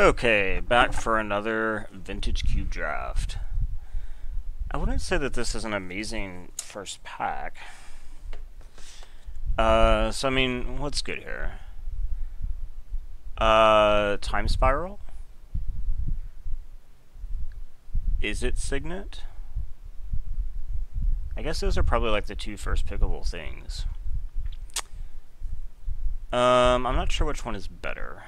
Okay, back for another Vintage Cube draft. I wouldn't say that this is an amazing first pack. So I mean, what's good here? Time Spiral? Izzet Signet? I guess those are probably like the two first pickable things. I'm not sure which one is better.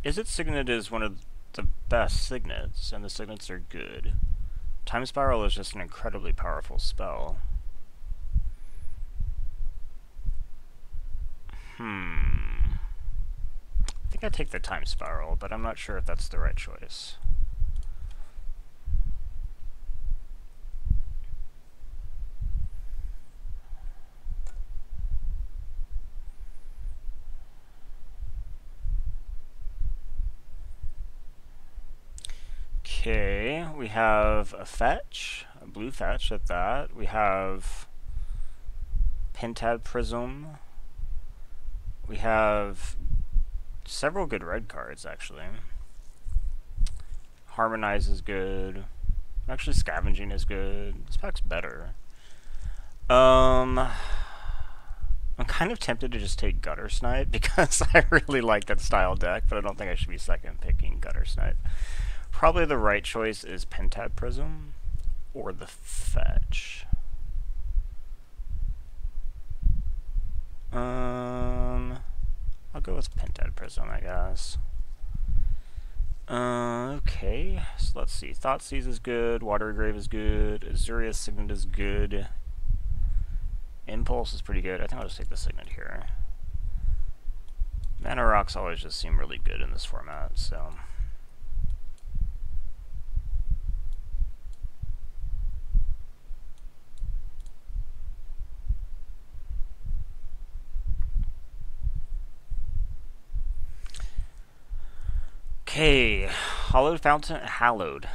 Izzet Signet is one of the best signets, and the signets are good. Time Spiral is just an incredibly powerful spell. I think I take the Time Spiral, but I'm not sure if that's the right choice. Okay, we have a fetch, a blue fetch at that. We have Pentad Prism. We have several good red cards, actually. Harmonize is good. Actually, Scavenging is good. This pack's better. I'm kind of tempted to just take Gutter Snipe because I really like that style deck, but I don't think I should be second picking Gutter Snipe. Probably the right choice is Pentad Prism or the fetch. I'll go with Pentad Prism, I guess. Okay, so let's see. Thoughtseize is good, Watery Grave is good, Azurius Signet is good, Impulse is pretty good. I think I'll just take the Signet here. Mana Rocks always just seem really good in this format, so... Okay, Hallowed Fountain, Hallowed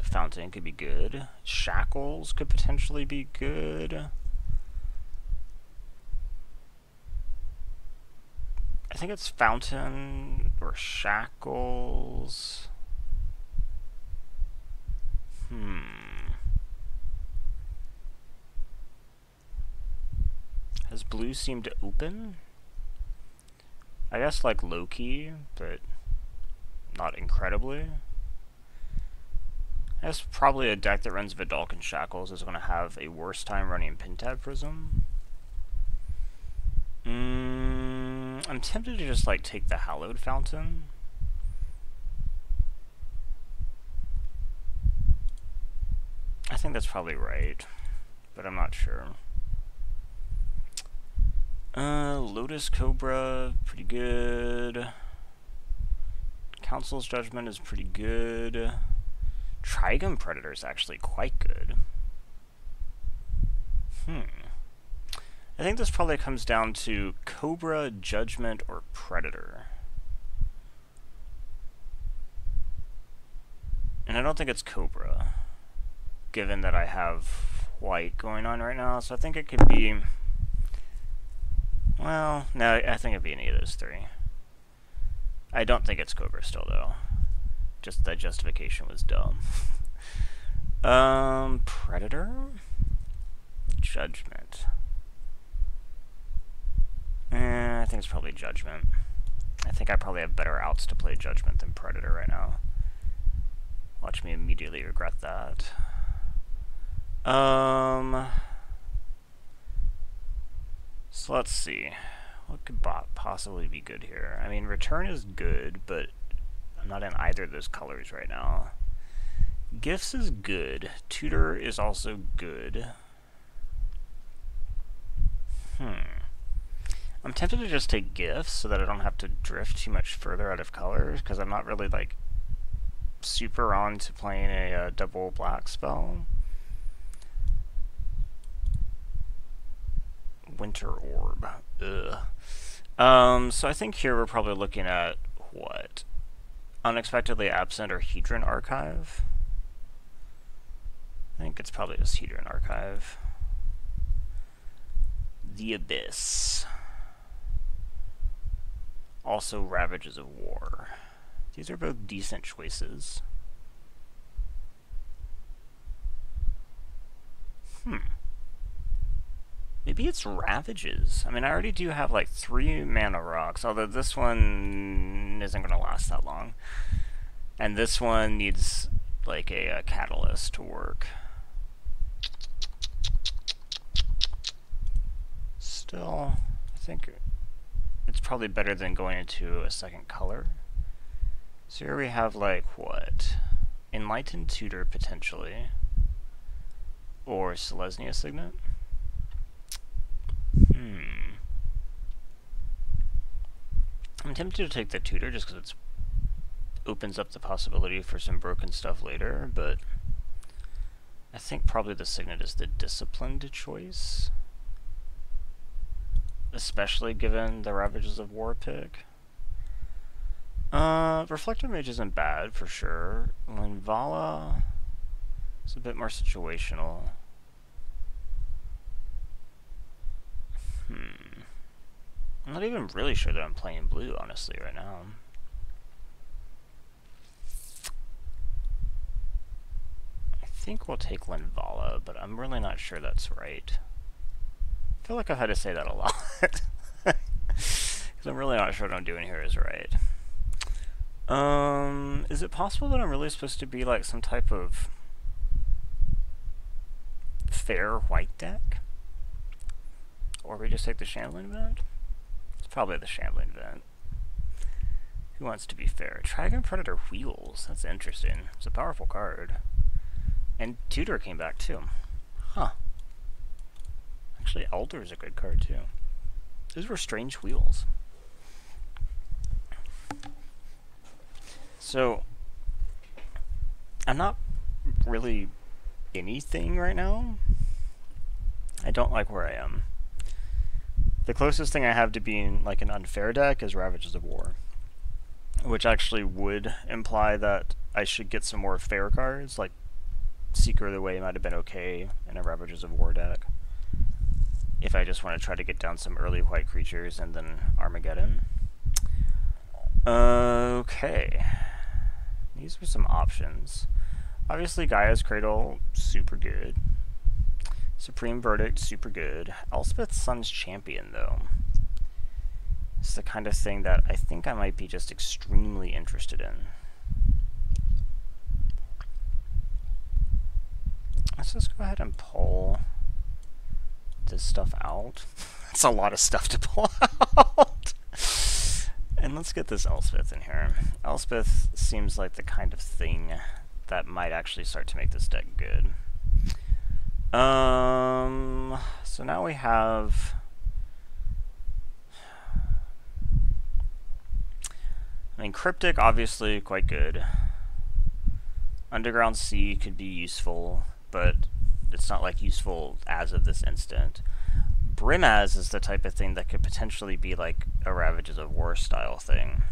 Fountain could be good. Shackles could potentially be good. I think it's Fountain or Shackles. Has blue seemed to open? I guess like low-key, but not incredibly. I guess probably a deck that runs Vedalken Shackles is going to have a worse time running Pentad Prism. I'm tempted to just like take the Hallowed Fountain. I think that's probably right, but I'm not sure. Lotus Cobra, pretty good. Council's Judgment is pretty good. Trigem Predator is actually quite good. I think this probably comes down to Cobra, Judgment, or Predator. And I don't think it's Cobra, given that I have white going on right now, so I think it could be... Well, no, I think it'd be any of those three. I don't think it's Cobra still, though. Just that justification was dumb. Predator? Judgment. I think it's probably Judgment. I think I probably have better outs to play Judgment than Predator right now. Watch me immediately regret that. So let's see. What could possibly be good here? I mean, Return is good, but I'm not in either of those colors right now. Gifts is good. Tutor is also good. I'm tempted to just take Gifts so that I don't have to drift too much further out of colors, because I'm not really, like, super on to playing a double black spell. Winter Orb. Ugh. So I think here we're probably looking at, what? Unexpectedly Absent or Hedron Archive? I think it's probably just Hedron Archive. The Abyss. also Ravages of War. These are both decent choices. Maybe it's Ravages. I mean, I already do have like 3 mana rocks, although this one isn't going to last that long. And this one needs like a catalyst to work. Still, I think it's probably better than going into a second color. So here we have like what? Enlightened Tutor potentially. Or Selesnya Signet. I'm tempted to take the Tutor just because it opens up the possibility for some broken stuff later, but I think probably the Signet is the disciplined choice. Especially given the Ravages of War pick. Reflector Mage isn't bad for sure. Linvala is a bit more situational. I'm not even really sure that I'm playing blue, honestly, right now. I think we'll take Linvala, but I'm really not sure that's right. I feel like I've had to say that a lot. Because I'm really not sure what I'm doing here is right. Is it possible that I'm really supposed to be like some type of fair white deck? Or we just take the Shambling Vent? It's probably the Shambling Vent. Who wants to be fair? Trigon Predator Wheels. That's interesting. It's a powerful card. And Tutor came back too. Huh. Actually, Elder is a good card too. Those were strange wheels. So, I'm not really anything right now. I don't like where I am. The closest thing I have to being like an unfair deck is Ravages of War, which actually would imply that I should get some more fair cards, like Seeker of the Way might have been okay in a Ravages of War deck, if I just want to try to get down some early white creatures and then Armageddon. Okay. These were some options. Obviously Gaia's Cradle, super good. Supreme Verdict, super good. Elspeth Sun's Champion, though. It's the kind of thing that I think I might be just extremely interested in. Let's just go ahead and pull this stuff out. That's a lot of stuff to pull out. And let's get this Elspeth in here. Elspeth seems like the kind of thing that might actually start to make this deck good. So now we have... I mean, Cryptic, obviously, quite good. Underground Sea could be useful, but it's not, like, useful as of this instant. Brimaz is the type of thing that could potentially be, like, a Ravages of War style thing.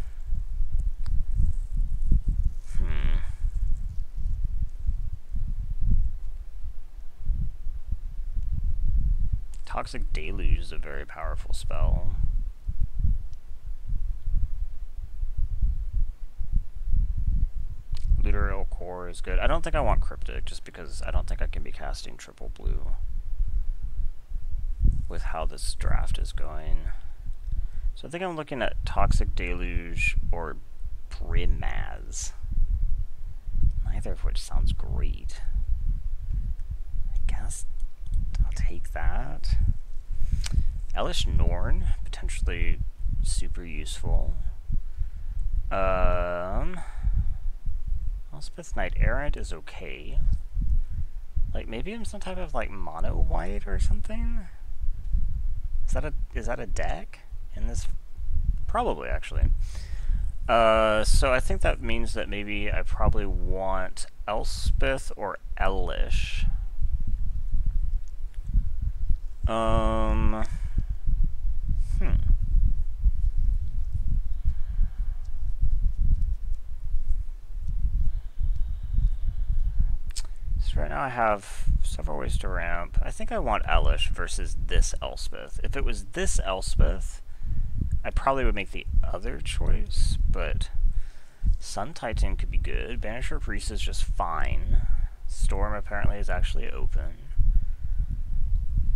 Toxic Deluge is a very powerful spell. Looter Core is good. I don't think I want Cryptic, just because I don't think I can be casting triple blue with how this draft is going. So I think I'm looking at Toxic Deluge or Brimaz. Neither of which sounds great. I guess I'll take that. Elish Norn, potentially super useful. Elspeth Knight Errant is okay. Like, maybe I'm some type of, like, mono white or something? Is that a deck in this? Probably, actually. So I think that means that maybe I probably want Elspeth or Elish. So right now I have several ways to ramp. I think I want Elish versus this Elspeth. If it was this Elspeth, I probably would make the other choice, but Sun Titan could be good. Banisher Priest is just fine. Storm apparently is actually open.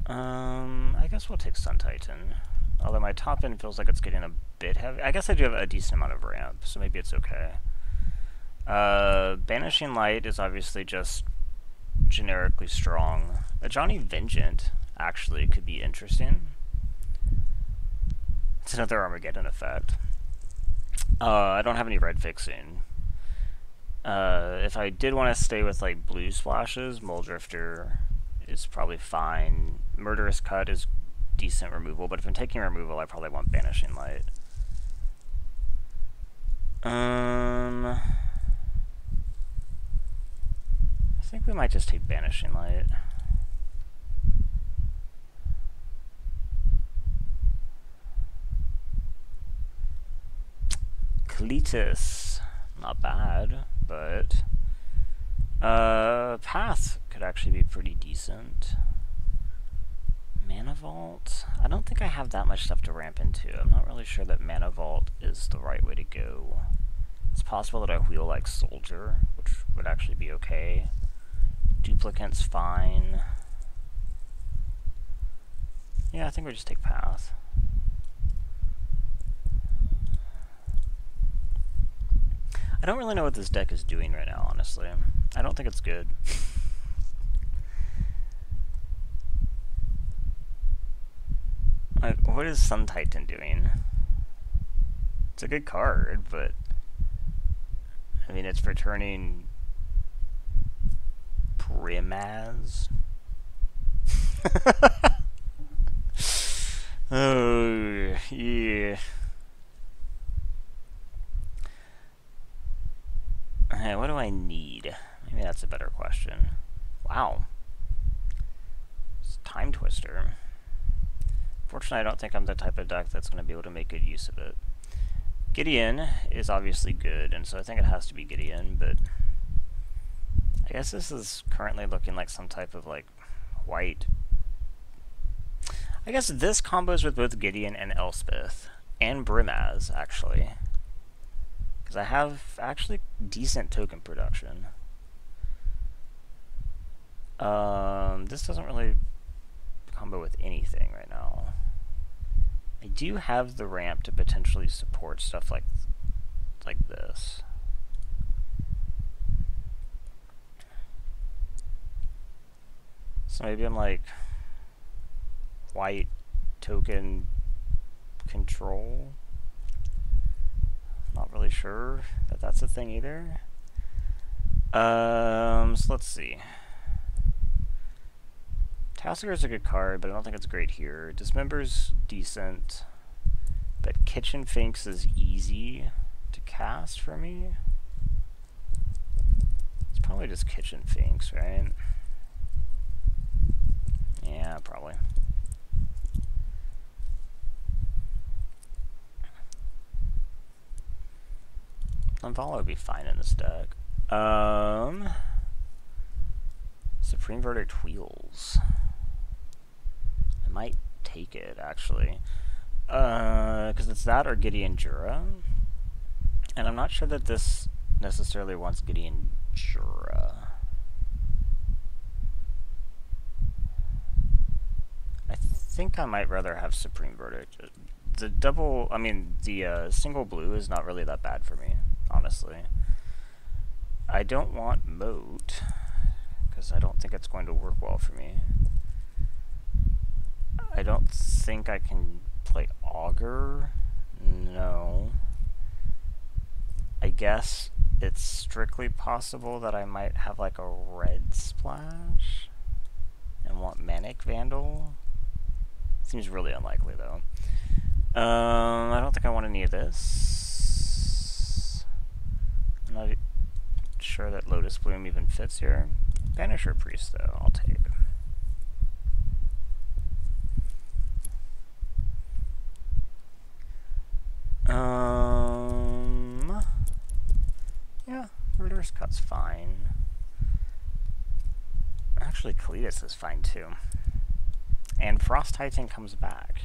I guess we'll take Sun Titan. Although my top end feels like it's getting a bit heavy. I guess I do have a decent amount of ramp, so maybe it's okay. Banishing Light is obviously just generically strong. Ajani Vengeant actually could be interesting. It's another Armageddon effect. I don't have any red fixing. If I did want to stay with like blue splashes, Muldrifter is probably fine. Murderous Cut is decent removal, but if I'm taking removal, I probably want Banishing Light. I think we might just take Banishing Light. Cletus, not bad, but Path could actually be pretty decent. Mana Vault? I don't think I have that much stuff to ramp into. I'm not really sure that Mana Vault is the right way to go. It's possible that I wheel like Soldier, which would actually be okay. Duplicant's fine. Yeah, I think we just take Path. I don't really know what this deck is doing right now, honestly. I don't think it's good. Like, what is Sun Titan doing? It's a good card, but I mean, it's returning Brimaz. Oh, yeah. Hey, what do I need? Maybe that's a better question. Wow. It's Time Twister. Fortunately, I don't think I'm the type of deck that's going to be able to make good use of it. Gideon is obviously good, and so I think it has to be Gideon, but I guess this is currently looking like some type of, like, white. I guess this combos with both Gideon and Elspeth, and Brimaz, actually. Because I have actually decent token production. This doesn't really combo with anything right now. I do have the ramp to potentially support stuff like this. So maybe I'm like white token control. Not really sure that that's a thing either. So let's see. Tassiger's a good card, but I don't think it's great here. Dismember's decent, but Kitchen Finks is easy to cast for me. It's probably just Kitchen Finks, right? Yeah, probably. Linvala would be fine in this deck. Supreme Verdict Wheels. I might take it, actually. Because it's that or Gideon Jura. And I'm not sure that this necessarily wants Gideon Jura. I think I might rather have Supreme Verdict. The double, I mean, the single blue is not really that bad for me, honestly. I don't want Moat, because I don't think it's going to work well for me. I don't think I can play Augur. No. I guess it's strictly possible that I might have like a red splash and want Manic Vandal. Seems really unlikely though. I don't think I want any of this. I'm not sure that Lotus Bloom even fits here. Banisher Priest though, I'll take. Yeah, Murderous Cut's fine. Actually, Cletus is fine too. And Frost Titan comes back.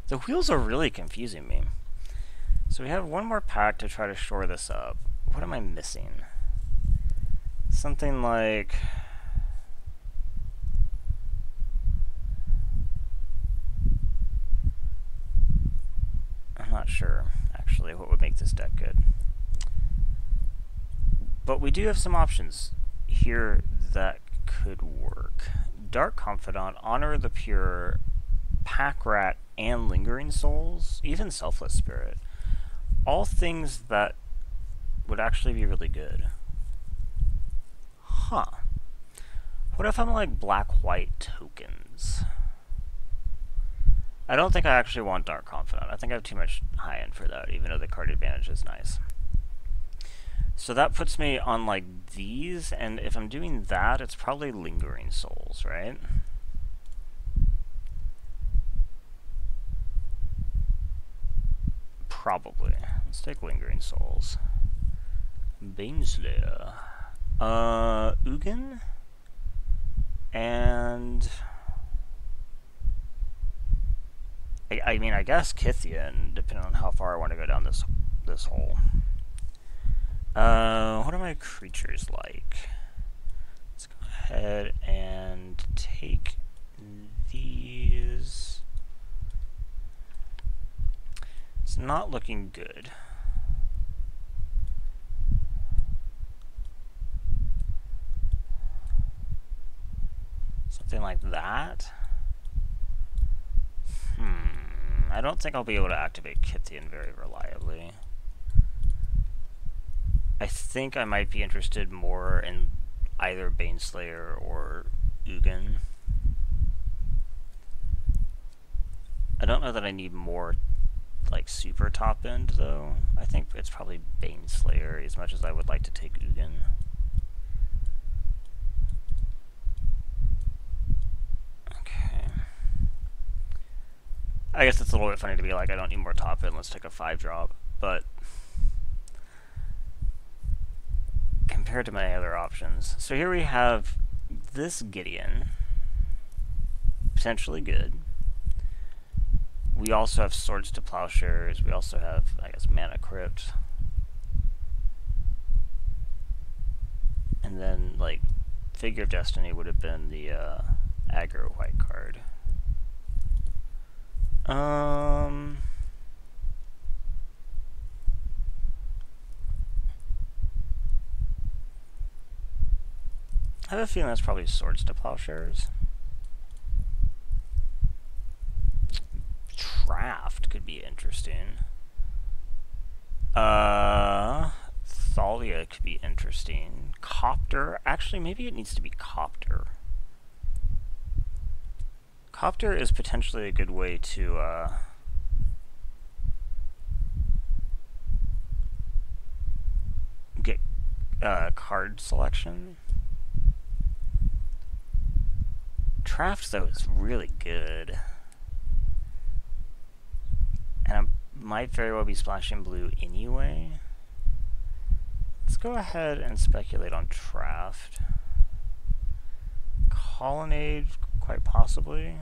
The wheels are really confusing me. So we have one more pack to try to shore this up. What am I missing? Something like... I'm not sure, actually, what would make this deck good. But we do have some options here that could work. Dark Confidant, Honor the Pure, Pack Rat, and Lingering Souls, even Selfless Spirit. All things that would actually be really good. Huh. What if I'm like black-white tokens? I don't think I actually want Dark Confidant. I think I have too much high-end for that, even though the card advantage is nice. So that puts me on like these, and if I'm doing that, it's probably Lingering Souls, right? Probably. Let's take Lingering Souls. Baneslayer. Ugin? And... I mean, I guess Kythian, depending on how far I want to go down this hole. What are my creatures like? Let's go ahead and take these. It's not looking good. Something like that. I don't think I'll be able to activate Kythian very reliably. I think I might be interested more in either Baneslayer or Ugin. I don't know that I need more, like, super top end, though. I think it's probably Baneslayer as much as I would like to take Ugin. Okay. I guess it's a little bit funny to be like, I don't need more top end, let's take a 5-drop, but compared to my other options. So here we have this Gideon, potentially good. We also have Swords to Plowshares, we also have, I guess, Mana Crypt. And then, like, Figure of Destiny would have been the aggro white card. I have a feeling that's probably Swords to Plowshares. Draft could be interesting. Thalia could be interesting. Copter, actually maybe it needs to be Copter. Copter is potentially a good way to get card selection. Draft, though, is really good. And I might very well be splashing blue anyway. Let's go ahead and speculate on Draft. Colonnade, quite possibly.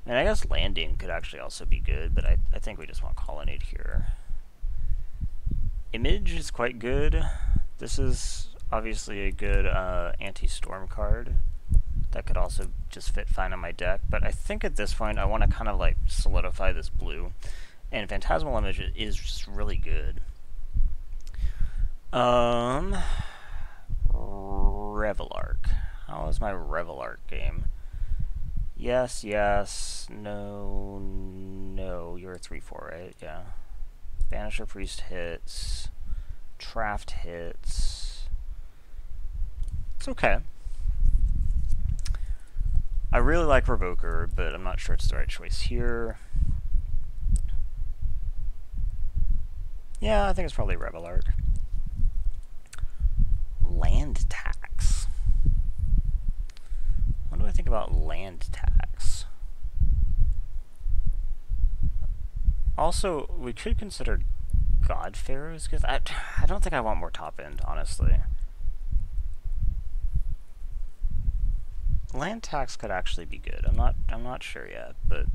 And I guess Landing could actually also be good, but I think we just want Colonnade here. Image is quite good. This is obviously a good anti-storm card that could also just fit fine on my deck, but I think at this point I want to kind of like solidify this blue, and Phantasmal Image is just really good. Revelark. How is my Revelark game? Yes, yes, no, no. You're a 3/4, right? Yeah. Banisher Priest hits. Draft hits. It's okay. I really like Revoker, but I'm not sure it's the right choice here. Yeah, I think it's probably Revelark. Land tax. What do I think about land tax? Also, we could consider Godfarers, because I don't think I want more top end, honestly. Land tax could actually be good. I'm not sure yet, but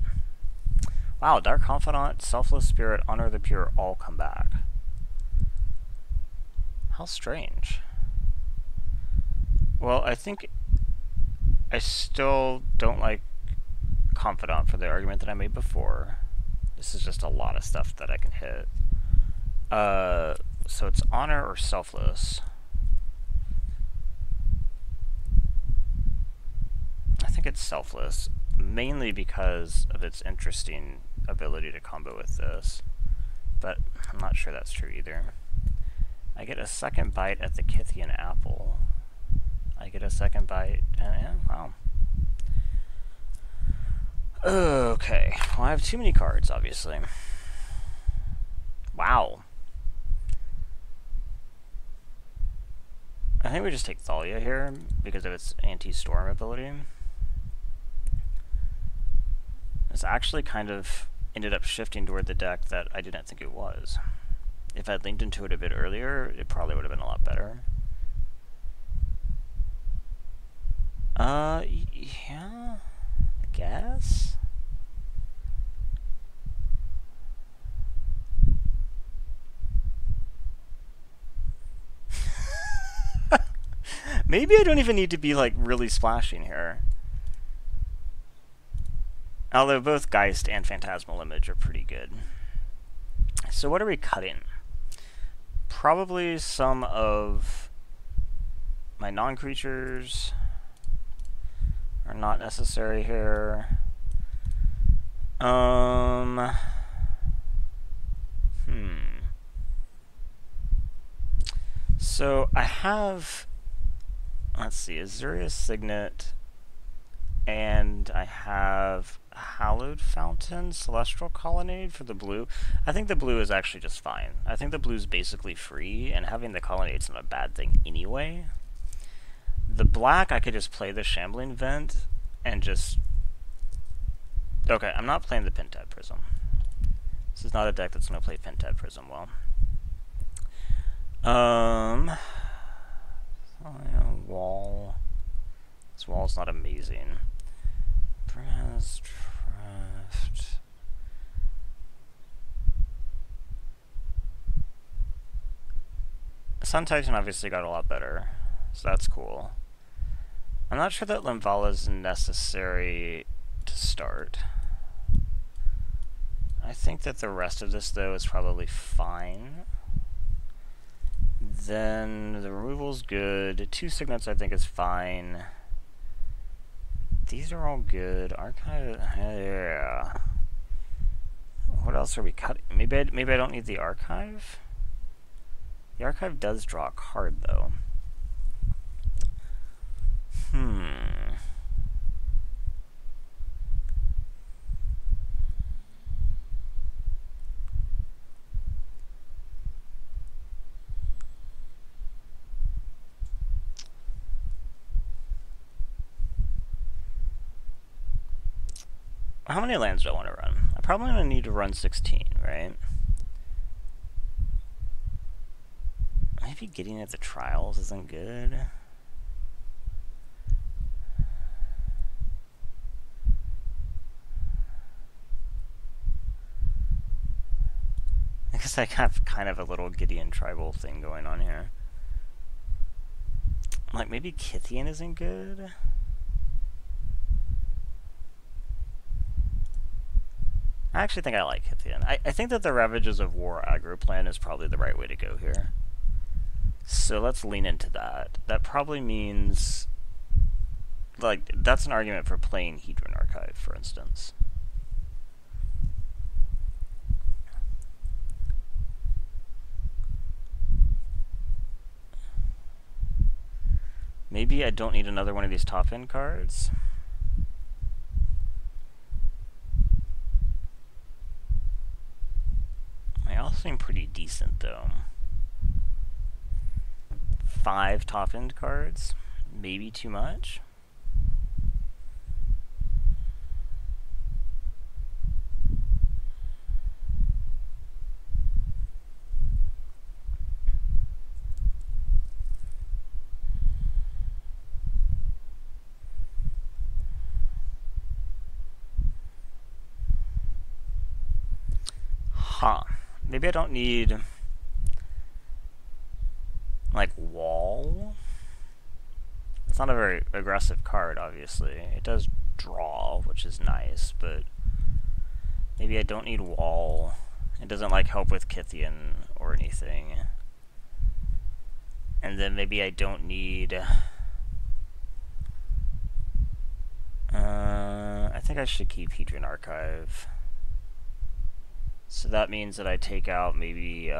Wow, Dark Confidant, Selfless Spirit, Honor the Pure all come back. How strange. Well, I think I still don't like Confidant for the argument that I made before. This is just a lot of stuff that I can hit. So it's Honor or Selfless. I think it's Selfless, mainly because of its interesting ability to combo with this. But I'm not sure that's true either. I get a second bite at the Kythian Apple. I get a second bite, yeah, wow. Okay, well I have too many cards, obviously. Wow. I think we just take Thalia here, because of its anti-storm ability. It's actually kind of ended up shifting toward the deck that I didn't think it was. If I'd leaned into it a bit earlier, it probably would have been a lot better. Yeah, I guess. Maybe I don't even need to be, like, really splashing here. Although both Geist and Phantasmal Image are pretty good. So what are we cutting? Probably some of my non-creatures are not necessary here. So I have, let's see, Azurius Signet, and I have Hallowed Fountain, Celestial Colonnade for the blue. I think the blue is actually just fine. I think the blue's basically free, and having the Colonnade's not a bad thing anyway. The black, I could just play the Shambling Vent, and just... Okay, I'm not playing the Pentad Prism. This is not a deck that's going to play Pentad Prism well. Wall. This wall's not amazing. Brass Draft. Sun Titan obviously got a lot better, so that's cool. I'm not sure that Limvala is necessary to start. I think that the rest of this, though, is probably fine. Then the removal's good. 2 Signets I think is fine. These are all good. Archive, yeah. What else are we cutting? Maybe I don't need the Archive? The Archive does draw a card, though. How many lands do I want to run? I'm probably going to need to run 16, right? Maybe getting at the trials isn't good. I guess I have kind of a little Gideon tribal thing going on here. Like, maybe Kythian isn't good? I actually think I like Kythian. I think that the Ravages of War aggro plan is probably the right way to go here. So let's lean into that. That probably means... Like, that's an argument for playing Hedron Archive, for instance. Maybe I don't need another one of these top-end cards. They all seem pretty decent, though. 5 top-end cards? Maybe too much? maybe I don't need like wall. It's not a very aggressive card, obviously. It does draw, which is nice, but maybe I don't need wall. It doesn't like help with Kythian or anything. And then maybe I don't need... I think I should keep Hedron Archive. So that means that I take out maybe...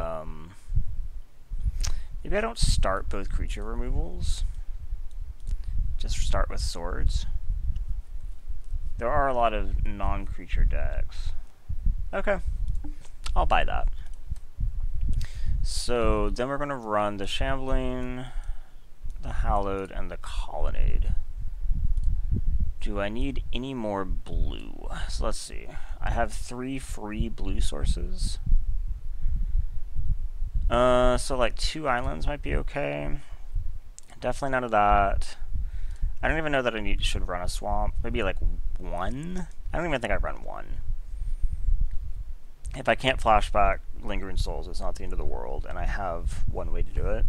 maybe I don't start both creature removals. Just start with swords. There are a lot of non-creature decks. Okay, I'll buy that. So then we're going to run the Shambling, the Hallowed, and the Colonnade. Do I need any more blue? So let's see. I have 3 free blue sources. So like 2 islands might be okay. Definitely none of that. I don't even know that I should run a swamp. Maybe like 1? I don't even think I run 1. If I can't flashback Lingering Souls, it's not the end of the world, and I have one way to do it.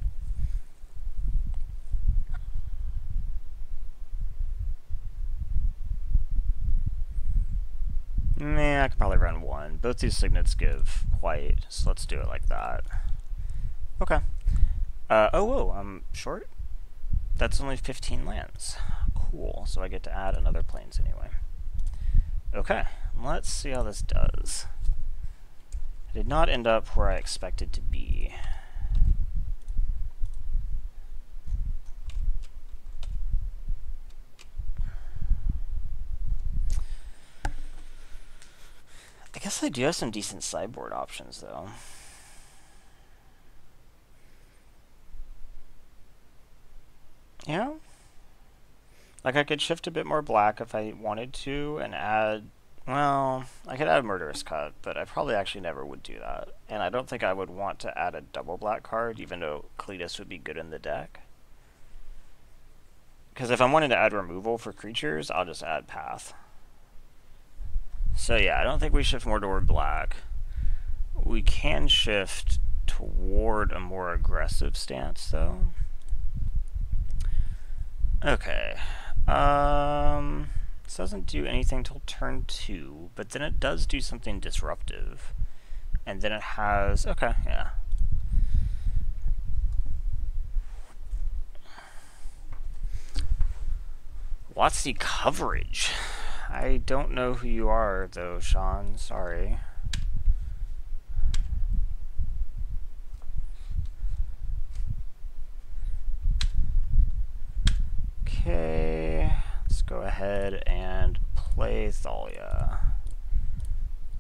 I could probably run 1. Both these signets give white, so let's do it like that. Okay. Oh, whoa, I'm short? That's only 15 lands. Cool, so I get to add another plains anyway. Okay, let's see how this does. I did not end up where I expected to be. I guess I do have some decent sideboard options, though. Yeah? Like, I could shift a bit more black if I wanted to and add... Well, I could add Murderous Cut, but I probably actually never would do that. And I don't think I would want to add a double black card, even though Cletus would be good in the deck. Because if I'm wanting to add removal for creatures, I'll just add Path. So yeah, I don't think we shift more toward black. We can shift toward a more aggressive stance, though. Okay. This doesn't do anything till turn 2, but then it does do something disruptive. And then it has... Okay, yeah. What's the coverage? I don't know who you are, though, Sean. Sorry. Okay, let's go ahead and play Thalia.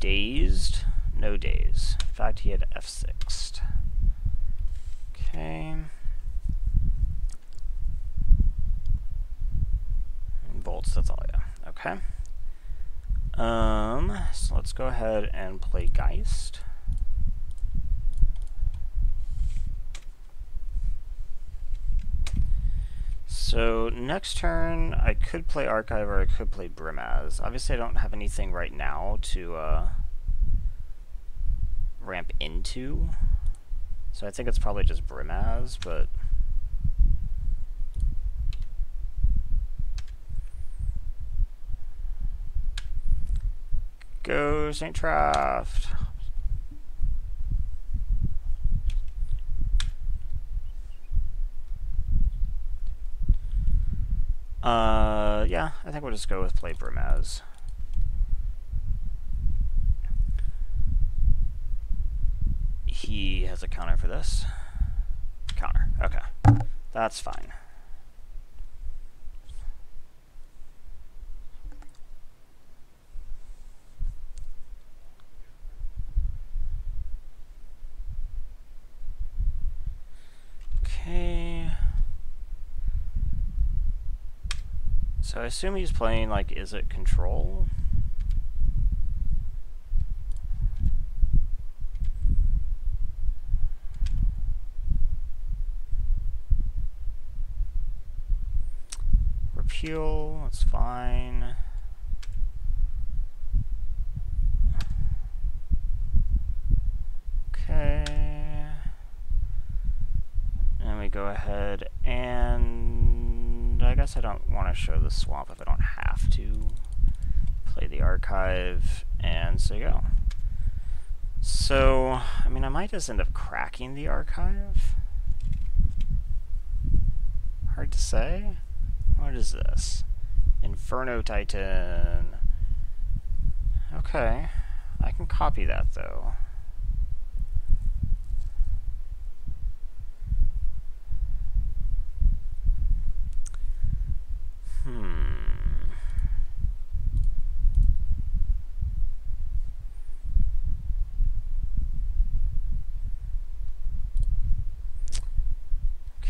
Dazed? No daze. In fact, he had F6'd. Okay. And bolts to Thalia. Okay. So let's go ahead and play Geist. So next turn, I could play Archive or I could play Brimaz. Obviously, I don't have anything right now to ramp into, so I think it's probably just Brimaz, but... Go, St. Traft! Yeah, I think we'll just go with play Brimaz. He has a counter for this. Counter, okay. That's fine. Okay. So I assume he's playing, like, Izzet Control? Repeal, that's fine. go ahead and I guess I don't want to show the swamp if I don't have to. Play the archive, and so you go. So, I mean, I might just end up cracking the archive. Hard to say. What is this? Inferno Titan. Okay. I can copy that, though.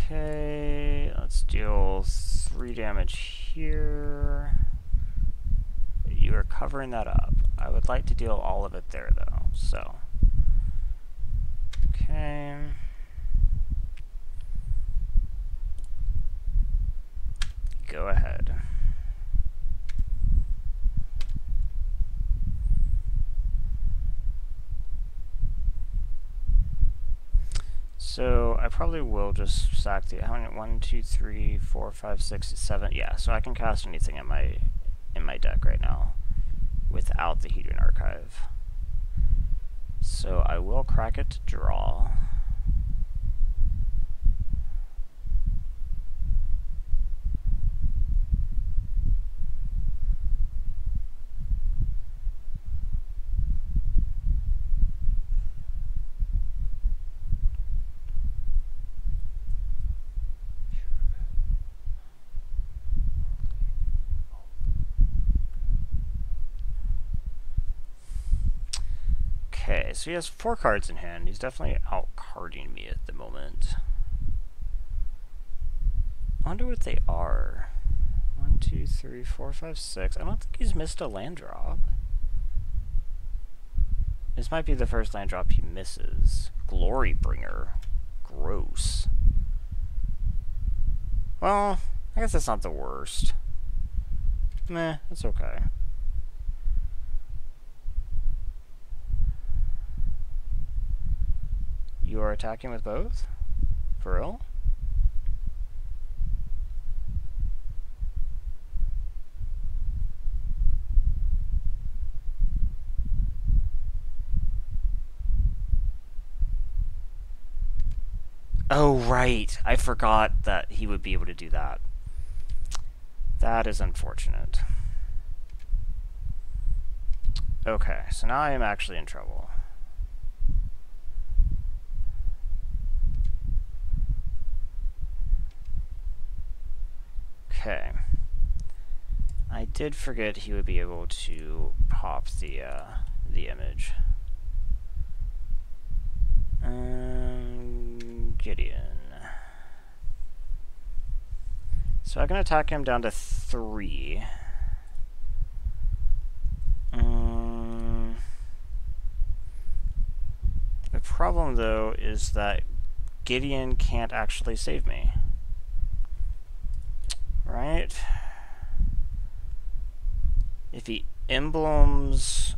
Okay, let's deal 3 damage here. You are covering that up. I would like to deal all of it there, though, so. Okay. Go ahead. So I probably will just sack the how many 1, 2, 3, 4, 5, 6, 7. Yeah, so I can cast anything in my deck right now without the Hedron Archive. So I will crack it to draw. Okay, so he has 4 cards in hand. He's definitely out-carding me at the moment. I wonder what they are. 1, 2, 3, 4, 5, 6. I don't think he's missed a land drop. This might be the first land drop he misses. Glorybringer. Gross. Well, I guess that's not the worst. Meh, it's okay. You are attacking with both? For real? Oh, right. I forgot that he would be able to do that. That is unfortunate. Okay, so now I am actually in trouble. Okay. I did forget he would be able to pop the image. Gideon. So I can attack him down to 3. The problem, though, is that Gideon can't actually save me. Right? If he emblems,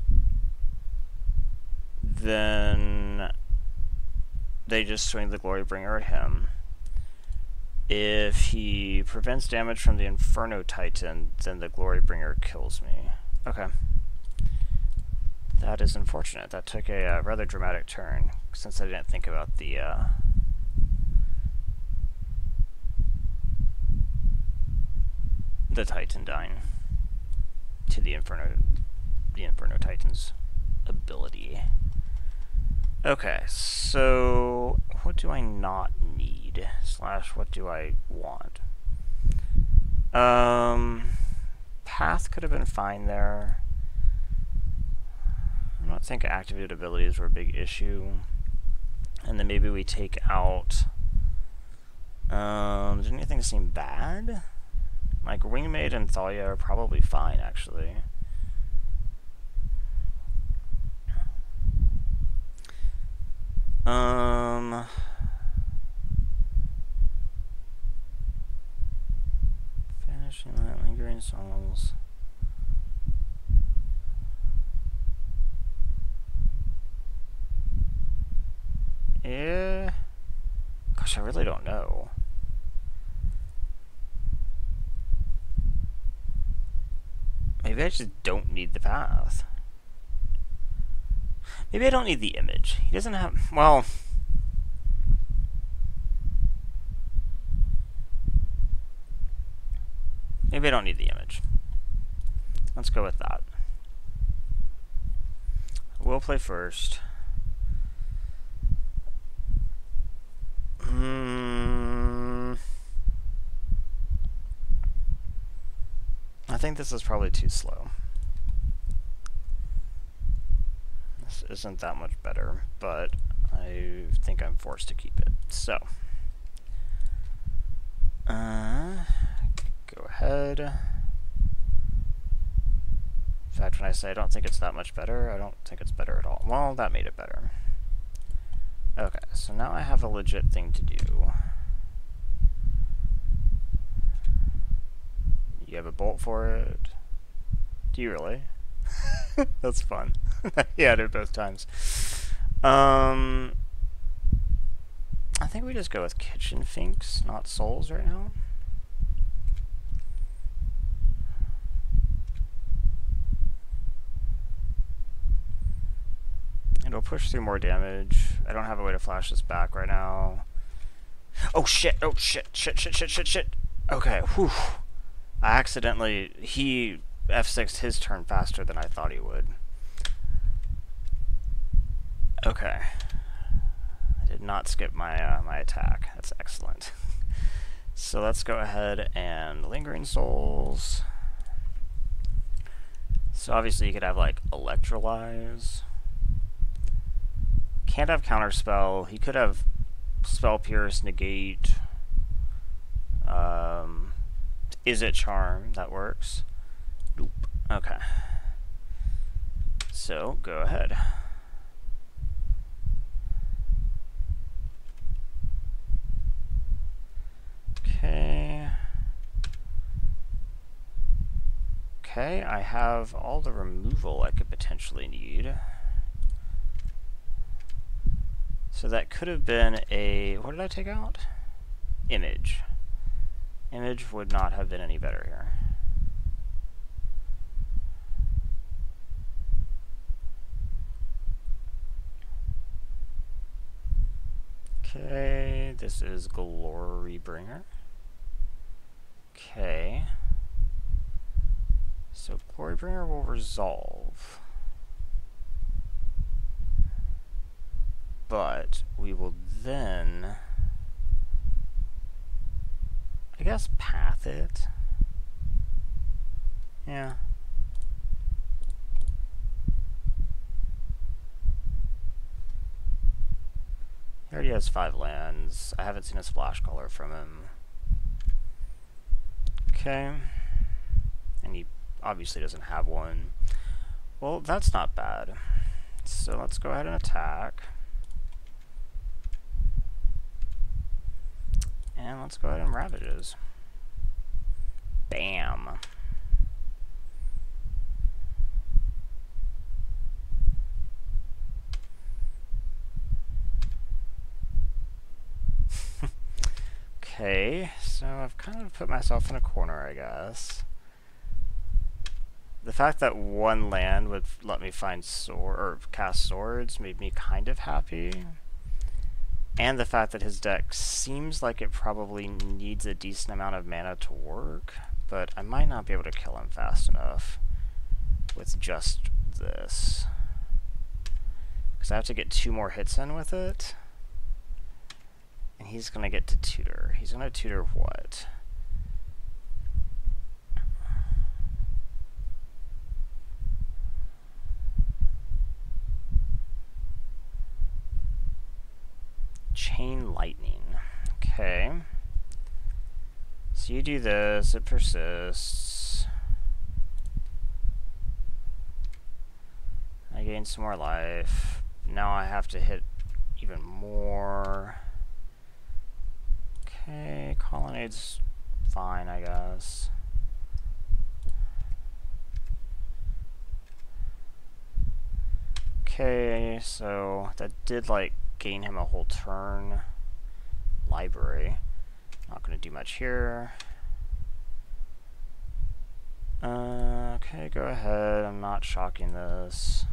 then they just swing the Glorybringer at him. If he prevents damage from the Inferno Titan, then the Glorybringer kills me. Okay. That is unfortunate. That took a rather dramatic turn, since I didn't think about the Titan dying to the Inferno Titan's ability. Okay, so what do I not need? / what do I want? Path could have been fine there. I don't think activated abilities were a big issue. And then maybe we take out... did anything seem bad? Like, Wingmaid and Thalia are probably fine, actually. Vanishing Light, Lingering Souls. Gosh, I really don't know. Maybe I just don't need the path. Maybe I don't need the image. He doesn't have... Well... Maybe I don't need the image. Let's go with that. We'll play first. I think this is probably too slow. This isn't that much better, but I think I'm forced to keep it. So, go ahead. In fact, when I say I don't think it's that much better, I don't think it's better at all. Well, that made it better. Okay, so now I have a legit thing to do. You have a bolt for it? Do you really? That's fun. Yeah, I did it both times. I think we just go with kitchen finks, not souls right now. It'll push through more damage. I don't have a way to flash this back right now. Oh shit! Oh shit! Shit! Shit! Shit! Shit! Shit! Okay. Whew. I accidentally... He F6'd his turn faster than I thought he would. Okay. I did not skip my my attack. That's excellent. So let's go ahead and Lingering Souls. So obviously you could have like Electrolyze. Can't have Counterspell. He could have Spell Pierce, Negate. Is it Charm? That works. Nope. Okay. So go ahead. Okay. Okay, I have all the removal I could potentially need. So that could have been a... What did I take out? Image. Image would not have been any better here. Okay, this is Glorybringer. Okay. So Glorybringer will resolve. But we will then, I guess, path it. Yeah. He already has 5 lands. I haven't seen a splash color from him. Okay. And he obviously doesn't have one. Well, that's not bad. So let's go ahead and attack. And let's go ahead and Ravages. Bam. Okay, so I've kind of put myself in a corner, I guess. The fact that one land would let me find sword or cast swords made me kind of happy. And the fact that his deck seems like it probably needs a decent amount of mana to work, but I might not be able to kill him fast enough with just this. Because I have to get 2 more hits in with it. And he's going to get to tutor. He's going to tutor what? Chain Lightning. Okay. So you do this, it persists. I gain some more life. Now I have to hit even more. Okay, Colonnade's fine, I guess. Okay, so that did like gain him a whole turn. library. Not going to do much here. Okay, go ahead. I'm not shocking this.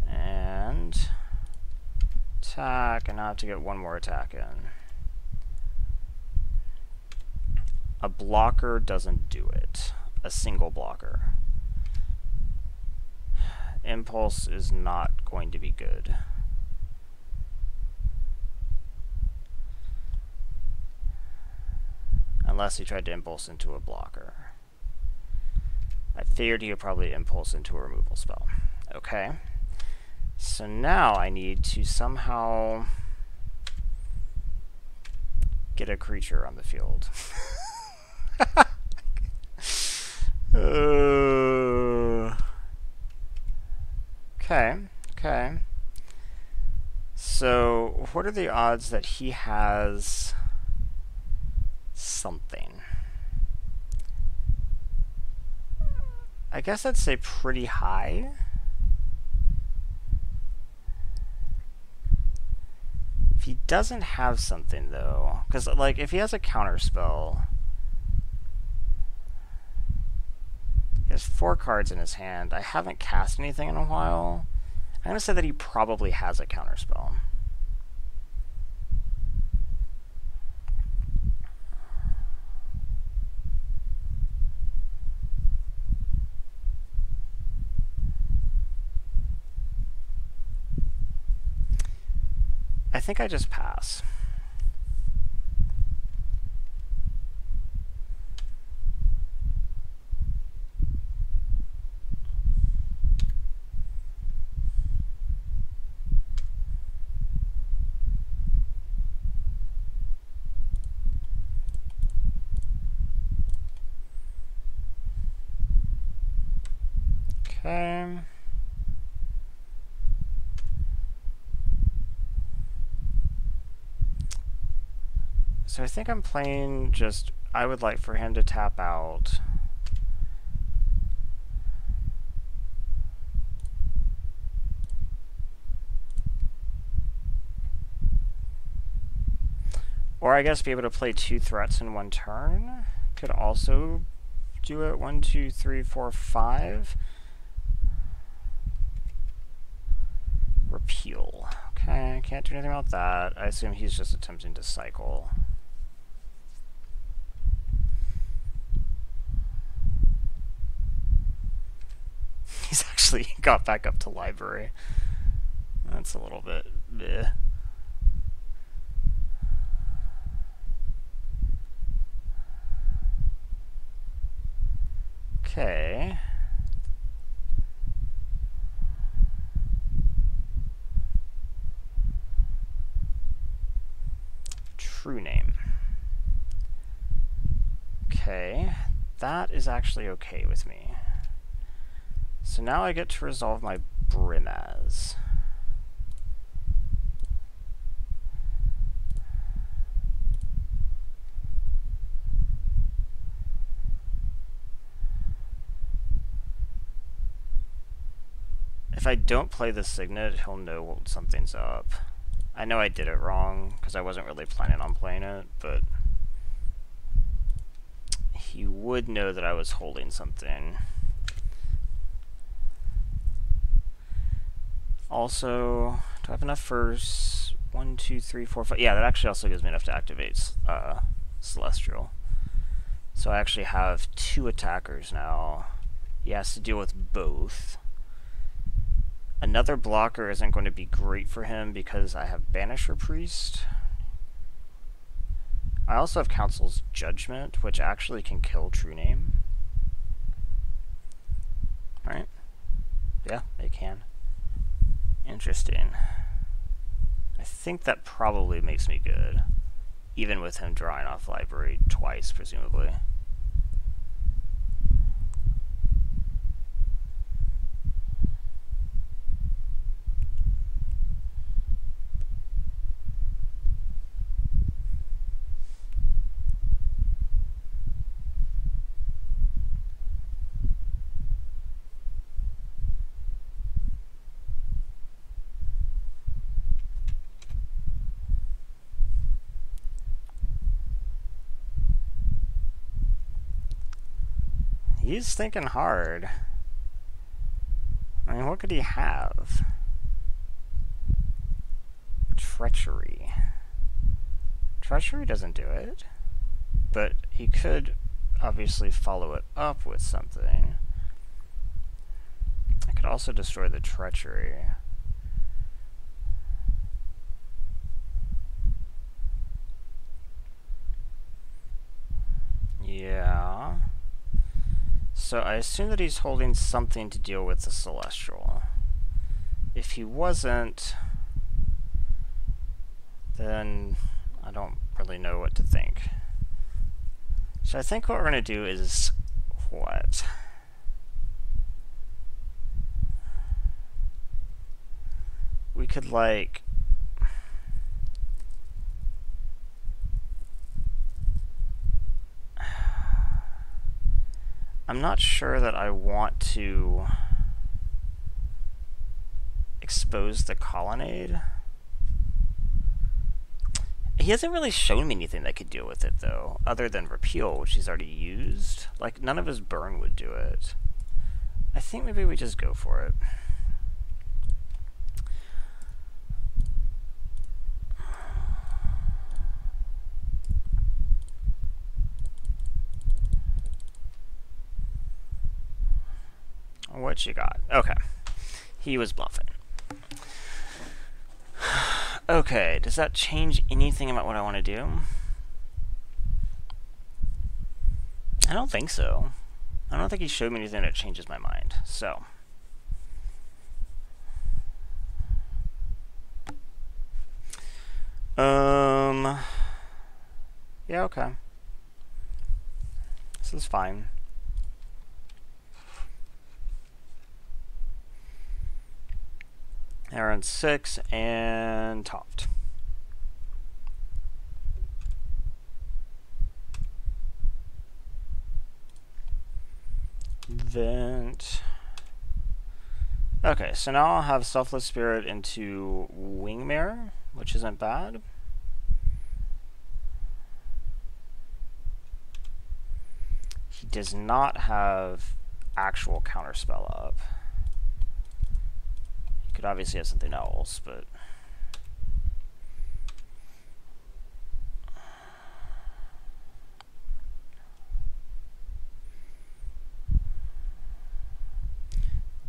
And attack, and I have to get one more attack in. A blocker doesn't do it. A single blocker. Impulse is not going to be good. Unless he tried to impulse into a blocker. I figured he would probably impulse into a removal spell. Okay. So now I need to somehow get a creature on the field. Okay, okay. So, what are the odds that he has something? I guess I'd say pretty high. If he doesn't have something, though, because, like, if he has a counterspell, he has 4 cards in his hand. I haven't cast anything in a while. I'm going to say that he probably has a counterspell. I think I just pass. Okay. So I think I'm playing just, I would like for him to tap out. Or I guess be able to play 2 threats in 1 turn. Could also do it 1, 2, 3, 4, 5. Repeal. Okay, can't do anything about that. I assume he's just attempting to cycle. He's actually got back up to library. That's a little bit bleh. Okay. True name. Okay, that is actually okay with me. So now I get to resolve my Brimaz. If I don't play the Signet, he'll know something's up. I know I did it wrong, because I wasn't really planning on playing it, but he would know that I was holding something. Also, do I have enough for 1, 2, 3, 4, 5? Yeah, that actually also gives me enough to activate Celestial. So I actually have 2 attackers now. He has to deal with both. Another blocker isn't going to be great for him because I have Banisher Priest. I also have Council's Judgment, which actually can kill True Name. Right? Yeah, it can. Interesting. I think that probably makes me good, even with him drawing off library twice, presumably. He's thinking hard. I mean, what could he have? Treachery. Treachery doesn't do it. But he could obviously follow it up with something. I could also destroy the treachery. Yeah. So I assume that he's holding something to deal with the Celestial. If he wasn't, then I don't really know what to think. So I think what we're going to do is what? We could, like, I'm not sure that I want to expose the colonnade. He hasn't really shown me anything that could deal with it, though, other than repeal, which he's already used. Like, none of his burn would do it. I think maybe we just go for it. What you got? Okay. He was bluffing. Okay, does that change anything about what I want to do? I don't think so. I don't think he showed me anything that changes my mind, so. Yeah, okay. This is fine. Aaron 6 and topped. Vent. Okay, so now I'll have Selfless Spirit into Wingmare, which isn't bad. He does not have actual counterspell up. Could obviously have something else, but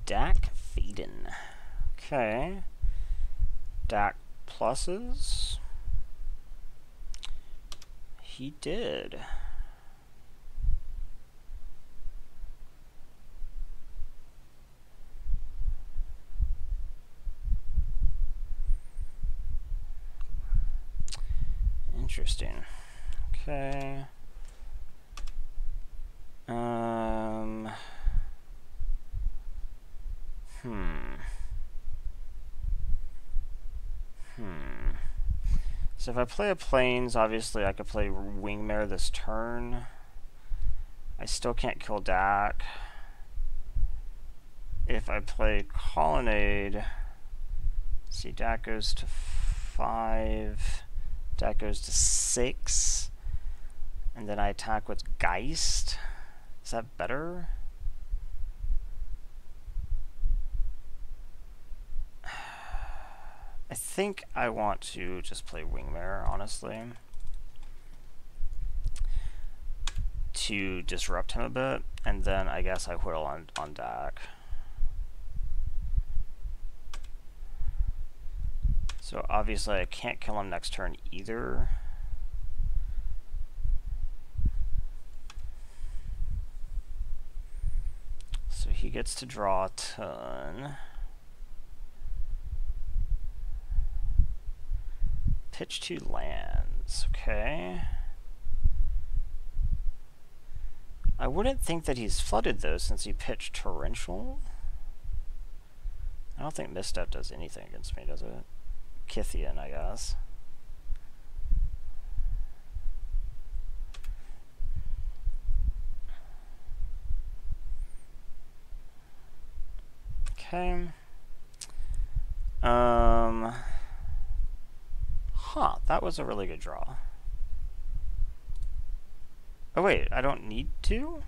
Dak Faden. Okay. Dak pluses. He did. Interesting. Okay. So if I play a Plains, obviously I could play Wingmare this turn. I still can't kill Dak. If I play Colonnade, see, Dak goes to 5. Dak goes to 6. And then I attack with Geist. Is that better? I think I want to just play Wingmare, honestly, to disrupt him a bit, and then I guess I whittle on Dak. So obviously I can't kill him next turn either. So he gets to draw a ton. Pitch 2 lands, okay. I wouldn't think that he's flooded though, since he pitched Torrential. I don't think Misstep does anything against me, does it? Kythian, I guess. Okay. That was a really good draw. Oh wait, I don't need to?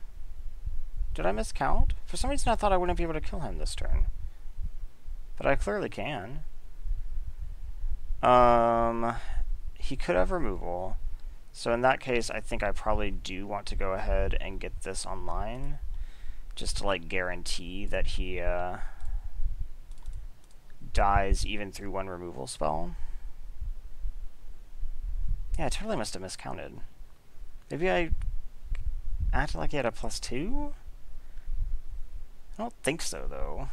Did I miscount? For some reason I thought I wouldn't be able to kill him this turn. But I clearly can. He could have removal. So in that case, I think I probably do want to go ahead and get this online. Just to, like, guarantee that he, dies even through one removal spell. Yeah, I totally must have miscounted. Maybe I acted like he had a +2? I don't think so, though.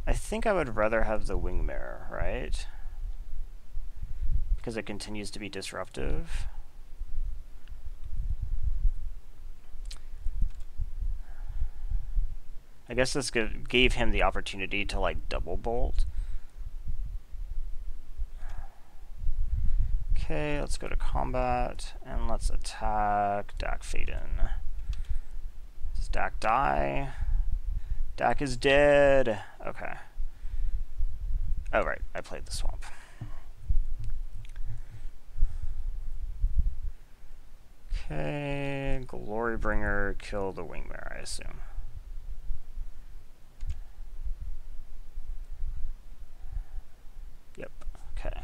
I think I would rather have the Wingmare, right? Because it continues to be disruptive. I guess this gave him the opportunity to, like, double bolt. Okay, let's go to combat, and let's attack Dack Fayden. Does Dack die? Dack is dead! Okay. Oh, right, I played the swamp. Okay, Glorybringer, kill the Wingmare, I assume. Yep, okay.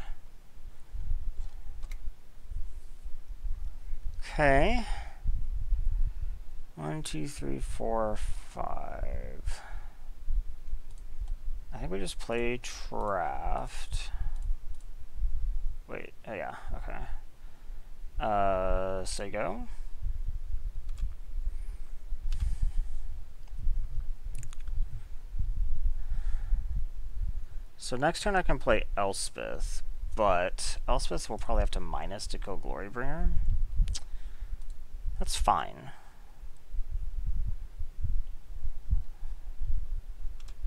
Okay. 1, 2, 3, 4, 5. I think we just play Traft. Wait, oh yeah, okay. Say go. So next turn I can play Elspeth, but Elspeth will probably have to minus to kill Glorybringer. That's fine.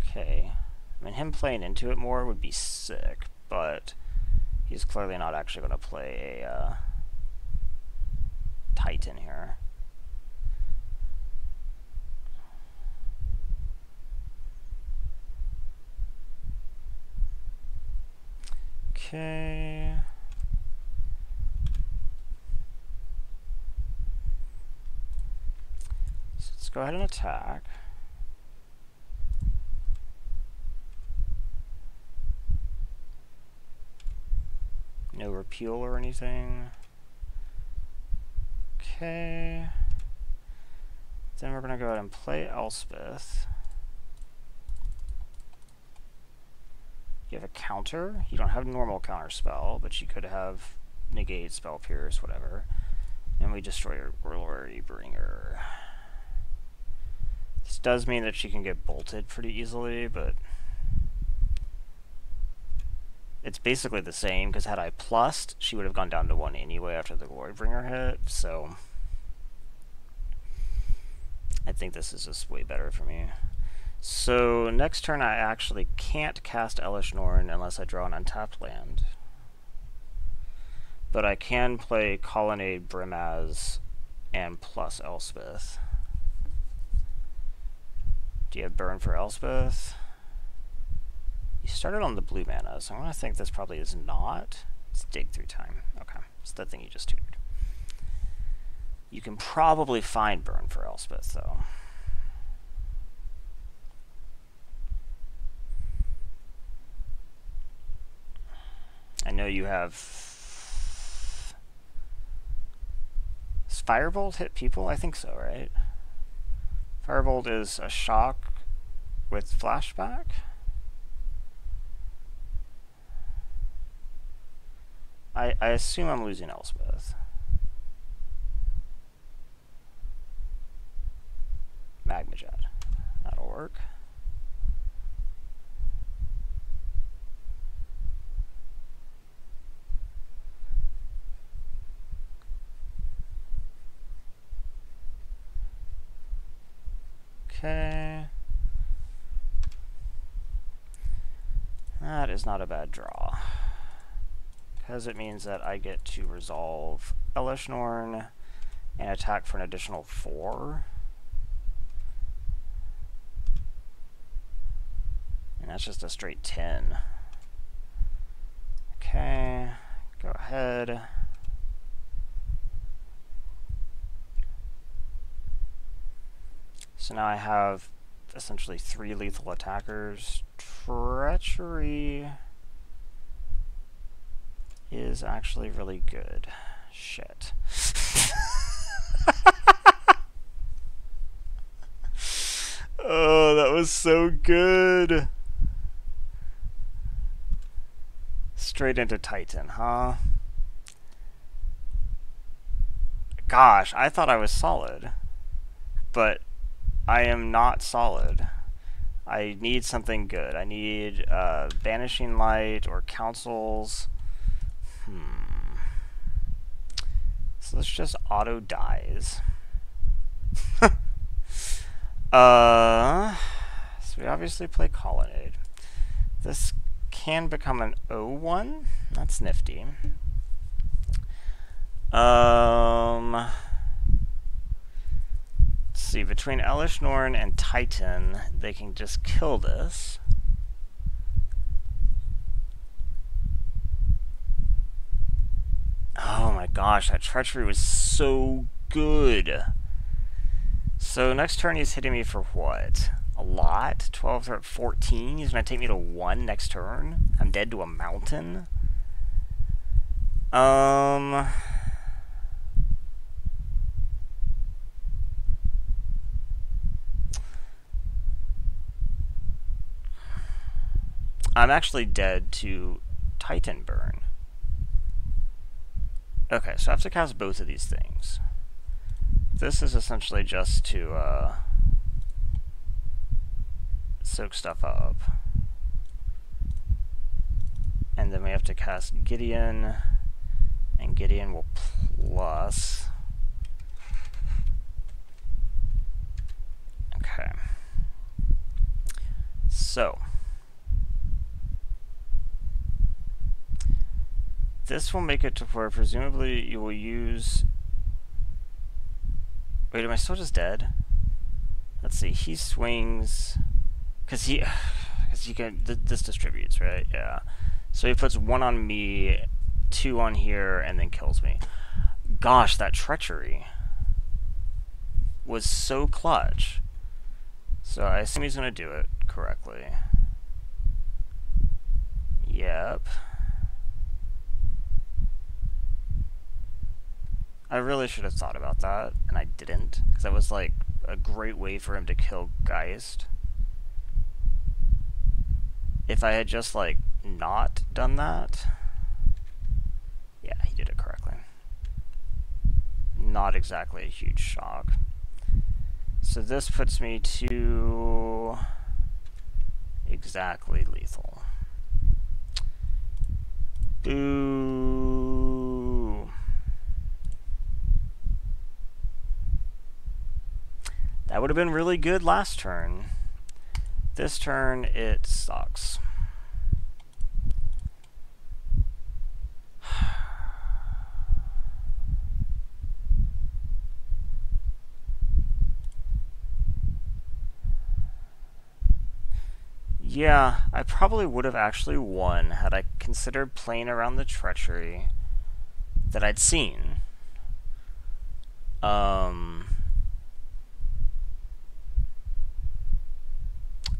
Okay. I mean, him playing into it more would be sick, but he's clearly not actually going to play a Titan here. Okay. So let's go ahead and attack. No repeal or anything. Okay. Then we're going to go ahead and play Elspeth. You have a counter. You don't have normal counter spell, but you could have negate, spell pierce, whatever. And we destroy your Glorybringer. This does mean that she can get bolted pretty easily, but it's basically the same, because had I plussed, she would have gone down to 1 anyway after the Glorybringer hit, so I think this is just way better for me. So next turn I actually can't cast Elesh Norn unless I draw an untapped land. But I can play Colonnade Brimaz and plus Elspeth. Do you have burn for Elspeth? You started on the blue mana, so I'm going to think this probably is not. It's dig through time. Okay, it's the thing you just tutored. You can probably find burn for Elspeth, though. I know you have... Does Firebolt hit people? I think so, right? Firebolt is a shock with flashback. I assume I'm losing Elspeth. Magma Jet. That'll work. Okay. That is not a bad draw, because it means that I get to resolve Elesh Norn and attack for an additional 4. And that's just a straight 10. Okay. go ahead. So now I have essentially 3 lethal attackers. Treachery is actually really good. Shit. Oh, that was so good. Straight into Titan, huh? Gosh, I thought I was solid. But I am not solid. I need something good. I need Banishing Light or Councils. So let's just auto dies. So we obviously play Colonnade. This can become an O1. That's nifty. Let's see, between Elesh Norn and Titan, they can just kill this. Oh my gosh, that Treachery was so good. So next turn he's hitting me for what? A lot? 12 or 14? He's going to take me to 1 next turn? I'm dead to a mountain? I'm actually dead to Titan Burn. Okay, so I have to cast both of these things. This is essentially just to soak stuff up. And then we have to cast Gideon, and Gideon will plus. Okay. So this will make it to where presumably you will use... Wait, am I still just dead? Let's see, he swings... Because he can... This distributes, right? Yeah. So he puts 1 on me, 2 on here, and then kills me. Gosh, that Treachery was so clutch. So I assume he's going to do it correctly. Yep. I really should have thought about that, and I didn't, because that was like a great way for him to kill Geist. If I had just like not done that, yeah, he did it correctly. Not exactly a huge shock. So this puts me to exactly lethal. Boo. That would have been really good last turn. This turn, it sucks. Yeah, I probably would have actually won had I considered playing around the Treachery that I'd seen.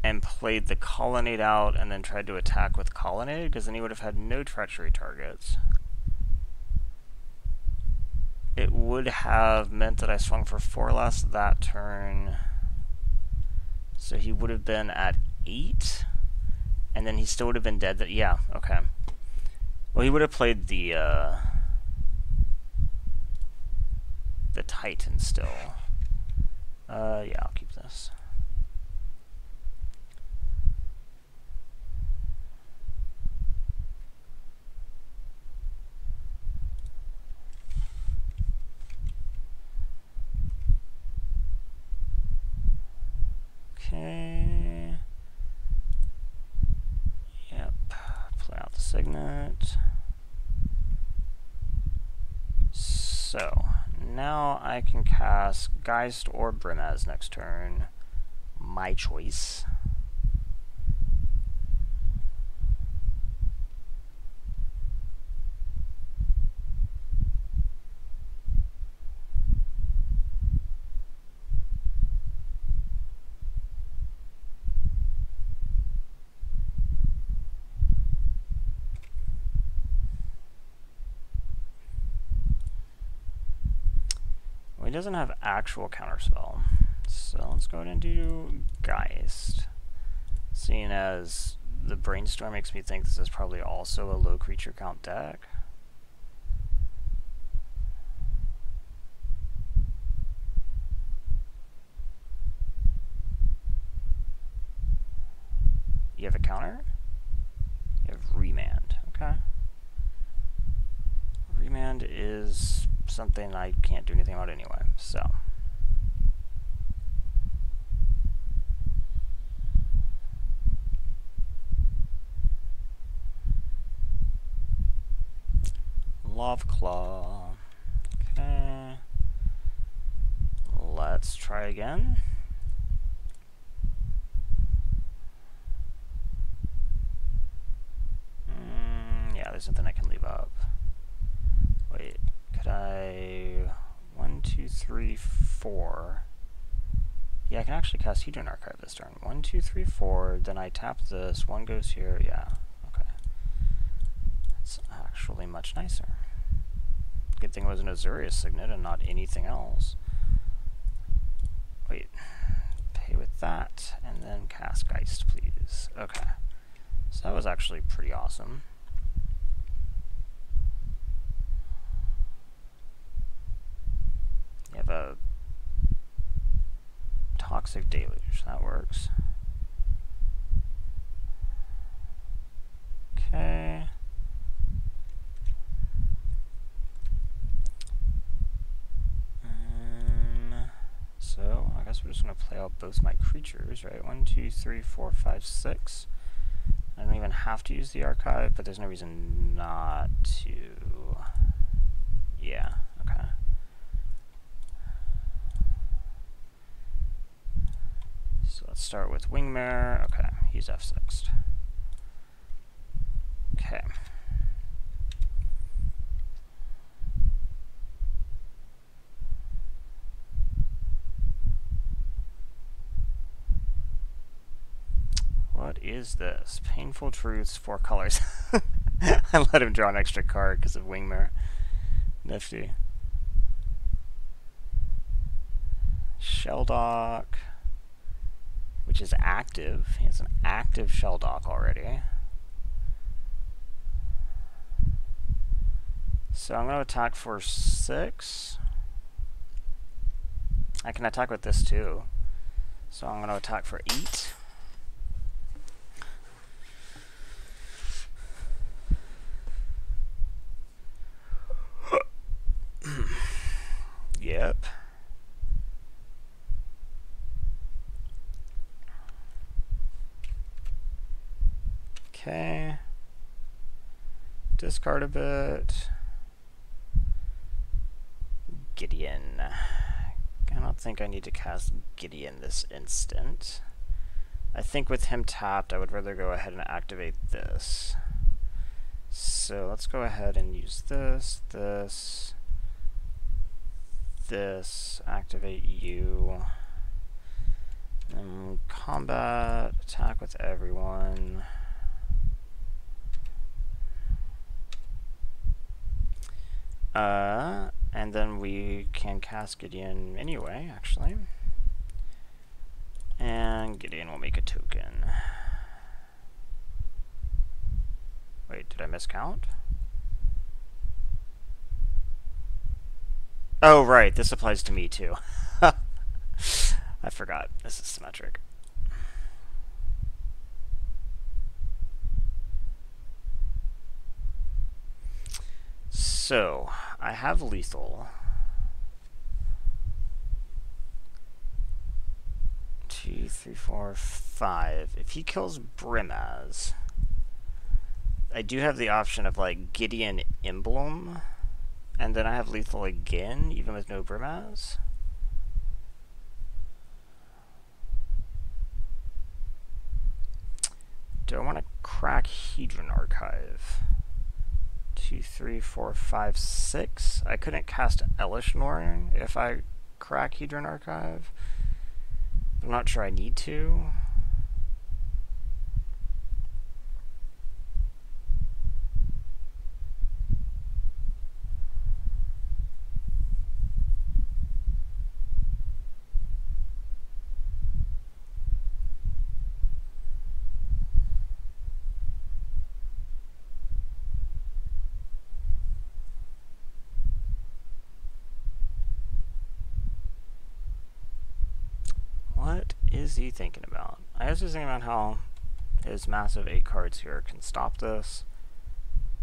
And played the Colonnade out and then tried to attack with Colonnade, because then he would have had no Treachery targets. It would have meant that I swung for 4 less that turn. So he would have been at 8, and then he still would have been dead. That, yeah, okay. Well, he would have played the Titan still. Yeah, I'll keep this. Okay. Yep. Play out the Signet. So, now I can cast Geist or Brimaz next turn. My choice. he doesn't have actual counterspell. So let's go ahead and do Geist. Seeing as the Brainstorm makes me think this is probably also a low creature count deck. You have a counter? You have Remand. Okay. Remand is something I can't do anything about anyway, so. Love Claw. Okay. Let's try again. Yeah, there's nothing I can leave up. Wait, could I... 1, 2, 3, 4. Yeah, I can actually cast Hedron Archive this turn. 1, 2, 3, 4. Then I tap this. 1 goes here. Yeah, okay. That's actually much nicer. Good thing it was an Azorius Signet and not anything else. Wait. Pay with that, and then cast Geist, please. Okay. So that was actually pretty awesome. You have a Toxic Deluge. That works. Okay. So I guess we're just going to play out both my creatures, right? 1, 2, 3, 4, 5, 6. I don't even have to use the archive, but there's no reason not to. Yeah, okay. So let's start with Wingmare. Okay, he's F6'd. Okay. What is this? Painful Truths, 4 colors. I let him draw an extra card because of Wingmare. Nifty. Shelldock, which is active. He has an active Shelldock already. So I'm going to attack for 6. I can attack with this too. So I'm going to attack for 8. Yep. Okay. Discard a bit. Gideon. I don't think I need to cast Gideon this instant. I think with him tapped, I would rather go ahead and activate this. So let's go ahead and use this, this, activate you, and combat, attack with everyone. And then we can cast Gideon anyway, actually. And Gideon will make a token. Wait, did I miscount? Oh, right, this applies to me too. I forgot, this is symmetric. So, I have lethal. 2, 3, 4, 5. If he kills Brimaz, I do have the option of like Gideon Emblem, and then I have lethal again, even with no Brimaz. Do I want to crack Hedron Archive? 2, 3, 4, 5, 6. I couldn't cast Elesh Norn if I crack Hedron Archive. I'm not sure I need to. is he thinking about? I was just thinking about how his massive 8 cards here can stop this.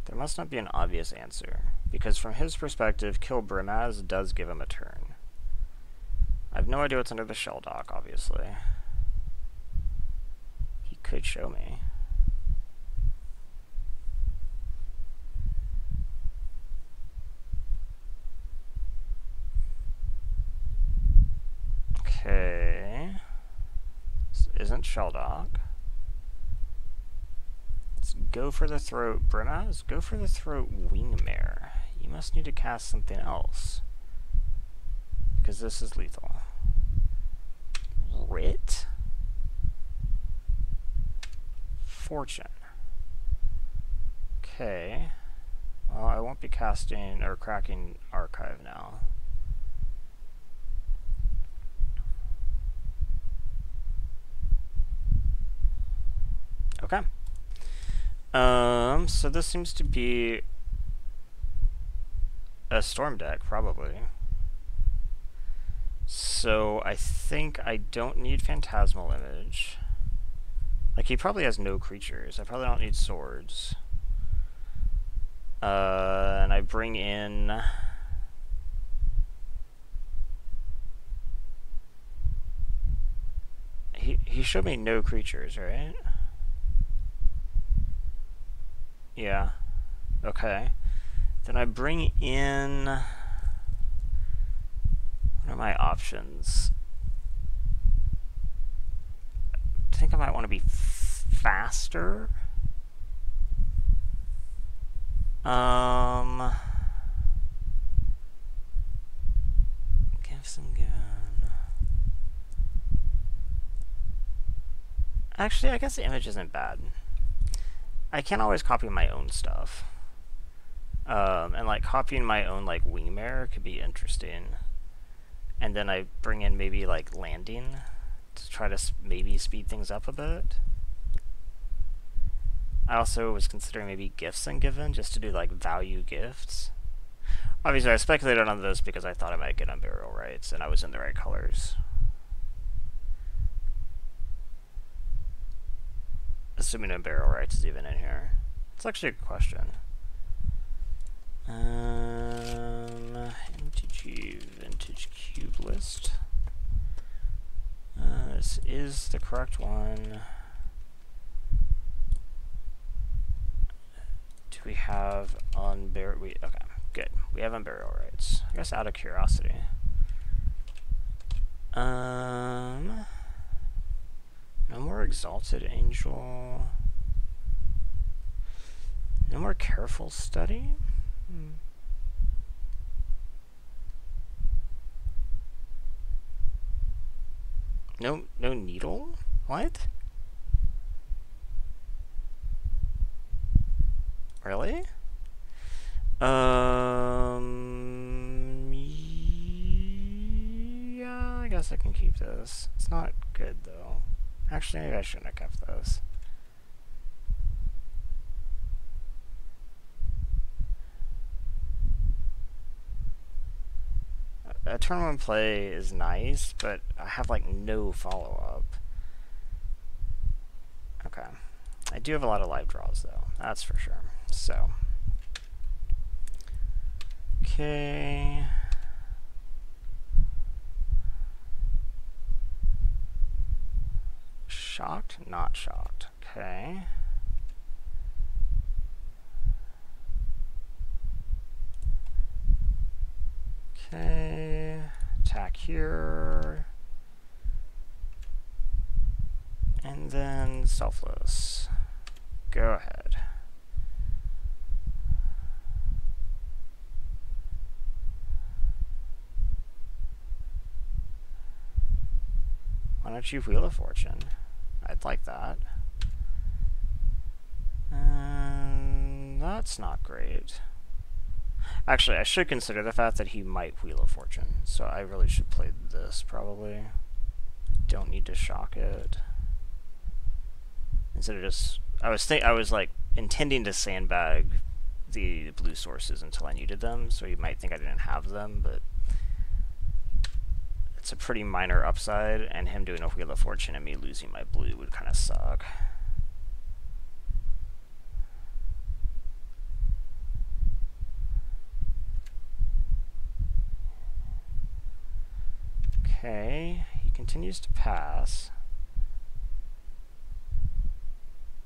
There must not be an obvious answer, because from his perspective, kill Brimaz does give him a turn. I have no idea what's under the Shelldock, obviously. He could show me. Okay. This isn't Shelldock. Let's go for the throat, Brimaz. Go for the throat, Wingmare. You must need to cast something else, because this is lethal. Writ? Fortune. Okay. Well, I won't be casting or cracking Archive now. Okay. So this seems to be a Storm deck, probably. So I think I don't need Phantasmal Image. Like, he probably has no creatures. I probably don't need swords. And I bring in... He showed me no creatures, right? Yeah. Okay. Then I bring in... What are my options? I think I might want to be faster. Give some gun. Actually, I guess the image isn't bad. I can't always copy my own stuff. And like copying my own like Wingmare could be interesting. And then I bring in maybe like Landing to try to maybe speed things up a bit. I also was considering maybe Gifts and Given just to do like value gifts. Obviously I speculated on this because I thought I might get Unburial Rites and I was in the right colors. Assuming Unburial Rites is even in here. It's actually a good question. Vintage Cube List. This is the correct one. Do we have Unburial? Okay, good. We have Unburial Rites. I guess out of curiosity. No more Exalted Angel. No more Careful Study? No Needle? What? Really? Yeah, I guess I can keep this. It's not good though. Actually, maybe I shouldn't have kept those. A turn one play is nice, but I have like no follow-up. Okay. I do have a lot of live draws though, that's for sure. So. Okay. Shocked? Not shocked. Okay. Okay. Attack here. And then Selfless. Go ahead. Why don't you Wheel of Fortune? I'd like that. That's not great. Actually, I should consider the fact that he might Wheel of Fortune, so I really should play this, probably. Don't need to shock it. Instead of just... I was like, intending to sandbag the blue sources until I needed them, so you might think I didn't have them, but... it's a pretty minor upside, and him doing a Wheel of Fortune and me losing my blue would kind of suck. Okay, he continues to pass.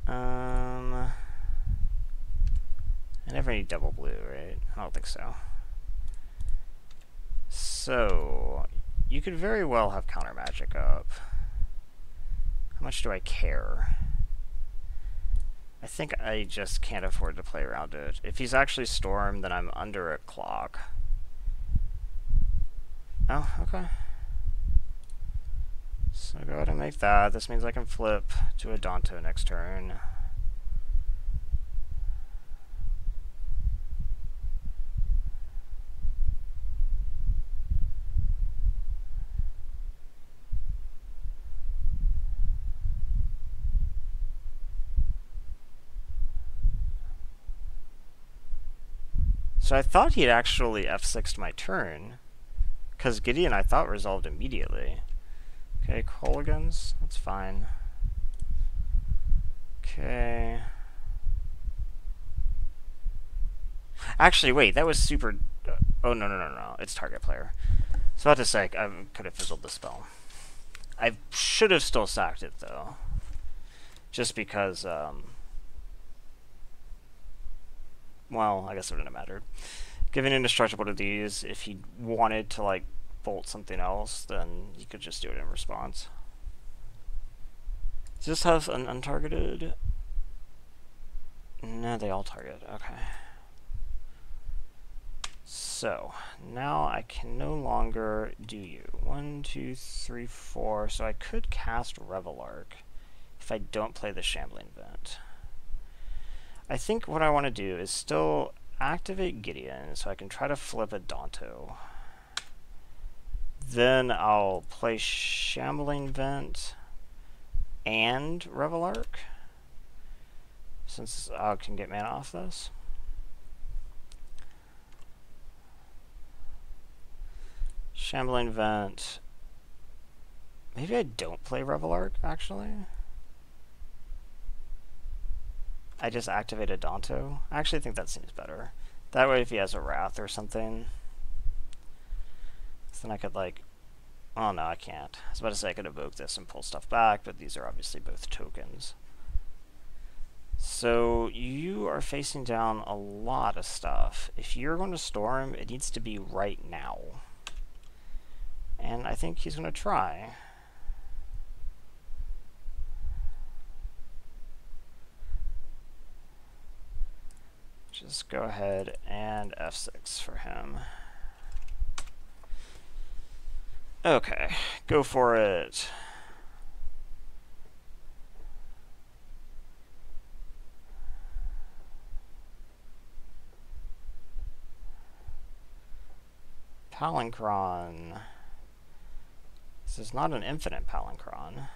I never need double blue, right? I don't think so. So, you could very well have counter magic up. How much do I care? I think I just can't afford to play around it. If he's actually Storm, then I'm under a clock. Oh, okay. So go ahead and make that. This means I can flip to a Danto next turn. So I thought he'd actually F6'd my turn, because Gideon I thought resolved immediately. Okay, Kolaghan's, that's fine. Okay. Actually, wait, that was super... oh, no, it's target player. So I was about to say, I could have fizzled the spell. I should have still sacked it, though. Just because, well, I guess it wouldn't have mattered. Giving indestructible to these, if he wanted to, like, bolt something else, then you could just do it in response. Does this have an untargeted? No, they all target. Okay. So, now I can no longer do you. 1, 2, 3, 4. So I could cast Revelark if I don't play the Shambling Vent. I think what I want to do is still activate Gideon so I can try to flip a Danto. Then I'll play Shambling Vent and Revelark, since I can get mana off this. Shambling Vent. Maybe I don't play Revelark, actually. I just activate a Danto. I actually think that seems better. That way if he has a Wrath or something, then I could, like... oh no, I can't. I was about to say I could evoke this and pull stuff back, but these are obviously both tokens. So you are facing down a lot of stuff. If you're going to Storm, it needs to be right now. And I think he's going to try. Just go ahead and F6 for him. Okay, go for it. Palinchron. This is not an infinite Palinchron.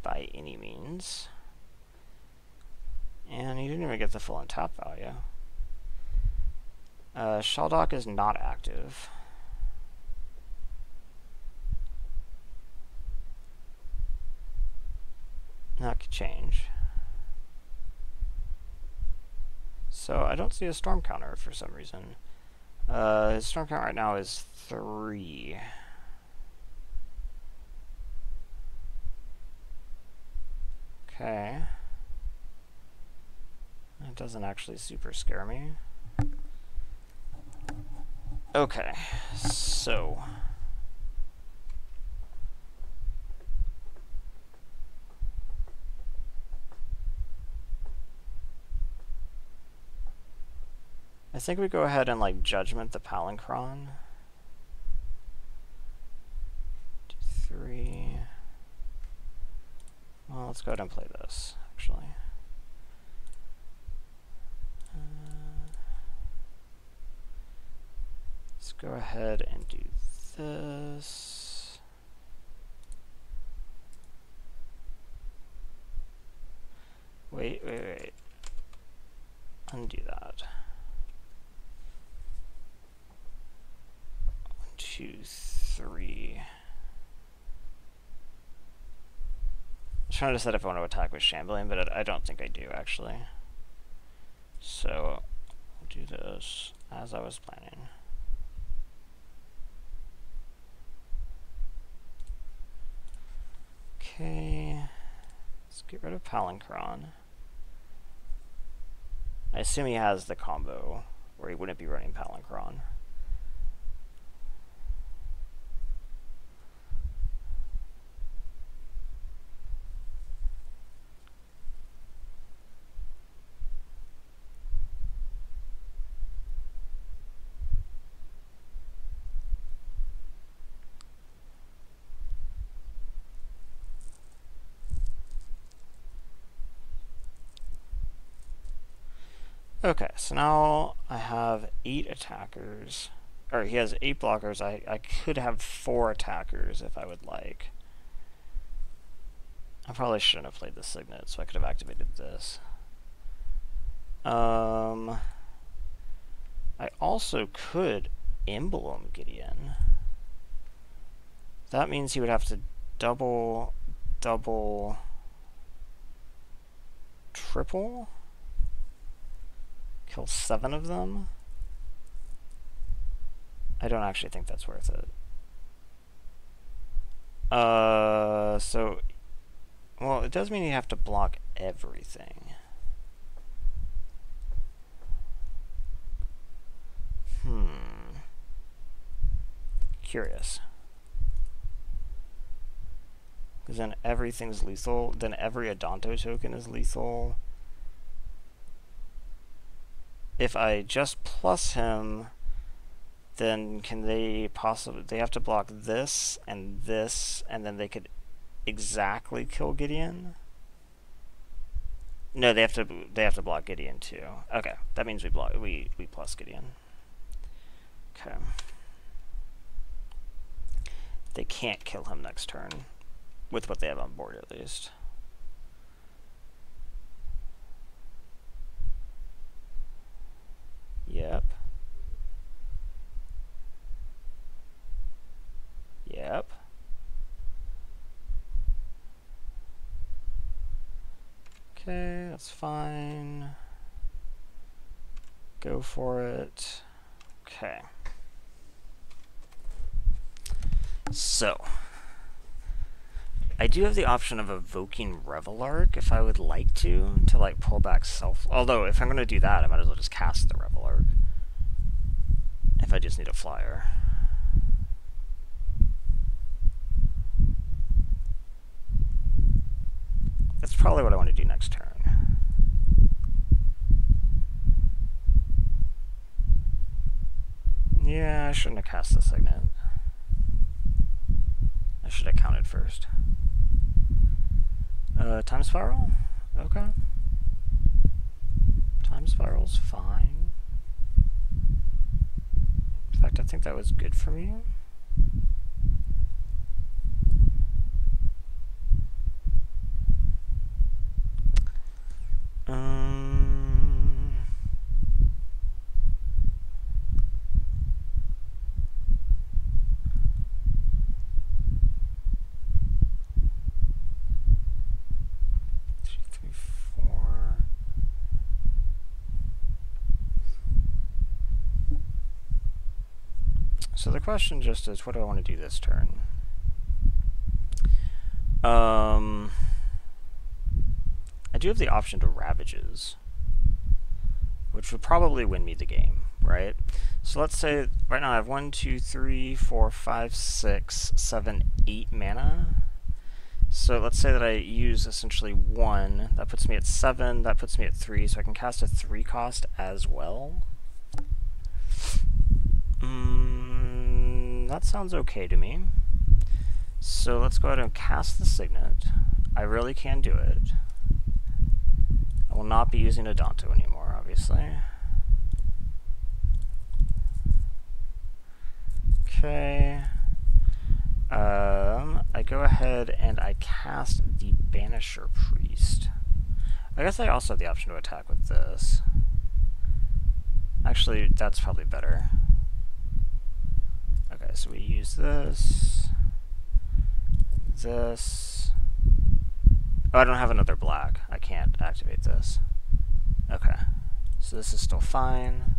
By any means. And he didn't even get the full untap value. Shelldock is not active. That could change. So I don't see a storm counter for some reason. His storm count right now is 3. Okay. That doesn't actually super scare me. Okay, so... I think we go ahead and, like, Judgment the Palinchron. 2, 3... well, let's go ahead and play this, actually. Let's go ahead and do this. Wait. Undo that. trying to decide if I want to attack with Shambling, but I don't think I do, actually. So, I'll do this as I was planning. Okay, let's get rid of Palinchron. I assume he has the combo where he wouldn't be running Palinchron. Okay, so now I have 8 attackers. Or he has 8 blockers. I could have 4 attackers if I would like. I probably shouldn't have played the Signet, so I could have activated this. I also could Emblem Gideon. That means he would have to double, triple? Kill 7 of them? I don't actually think that's worth it. So... Well, it does mean you have to block everything. Curious. Because then everything's lethal. Then every Adanto token is lethal. If I just plus him, then can they possibly... They have to block this, and then they could exactly kill Gideon? No, they have to block Gideon too. Okay, that means we plus Gideon. Okay. They can't kill him next turn, with what they have on board at least. Yep. Yep. Okay, that's fine. Go for it. Okay. So, I do have the option of evoking Revelark if I would like to like pull back self. Although, if I'm going to do that, I might as well just cast the Revelark. If I just need a flyer. That's probably what I want to do next turn. Yeah, I shouldn't have cast the Signet. I should have counted first. Time Spiral? Okay. Time Spiral's fine. In fact, I think that was good for me. So the question just is, what do I want to do this turn? I do have the option to Ravages, which would probably win me the game, right? So let's say right now I have 1, 2, 3, 4, 5, 6, 7, 8 mana. So let's say that I use essentially 1. That puts me at 7. That puts me at 3. So I can cast a 3 cost as well. That sounds okay to me. So let's go ahead and cast the Signet. I really can do it. I will not be using Adanto anymore, obviously. Okay. I go ahead and I cast the Banisher Priest. I guess I also have the option to attack with this. Actually, that's probably better. Okay, so we use this, Oh, I don't have another black. I can't activate this. Okay. So this is still fine.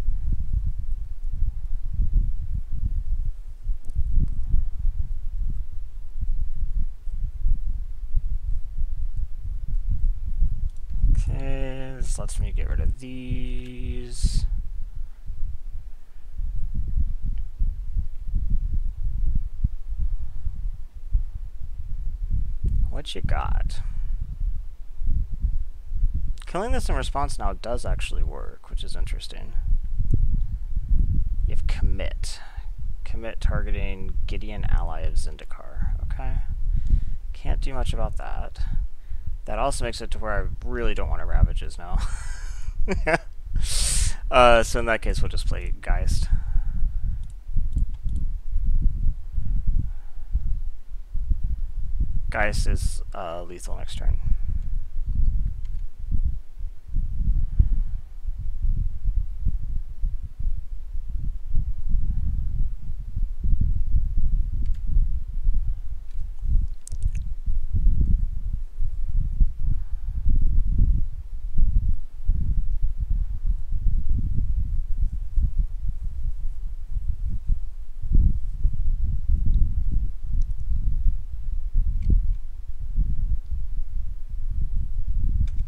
Okay, this lets me get rid of these. What you got? Killing this in response now does actually work, which is interesting. You have commit. Commit targeting Gideon ally of Zendikar. Okay. Can't do much about that. That also makes it to where I really don't want to Ravages now. So in that case, we'll just play Geist. Geist is lethal next turn.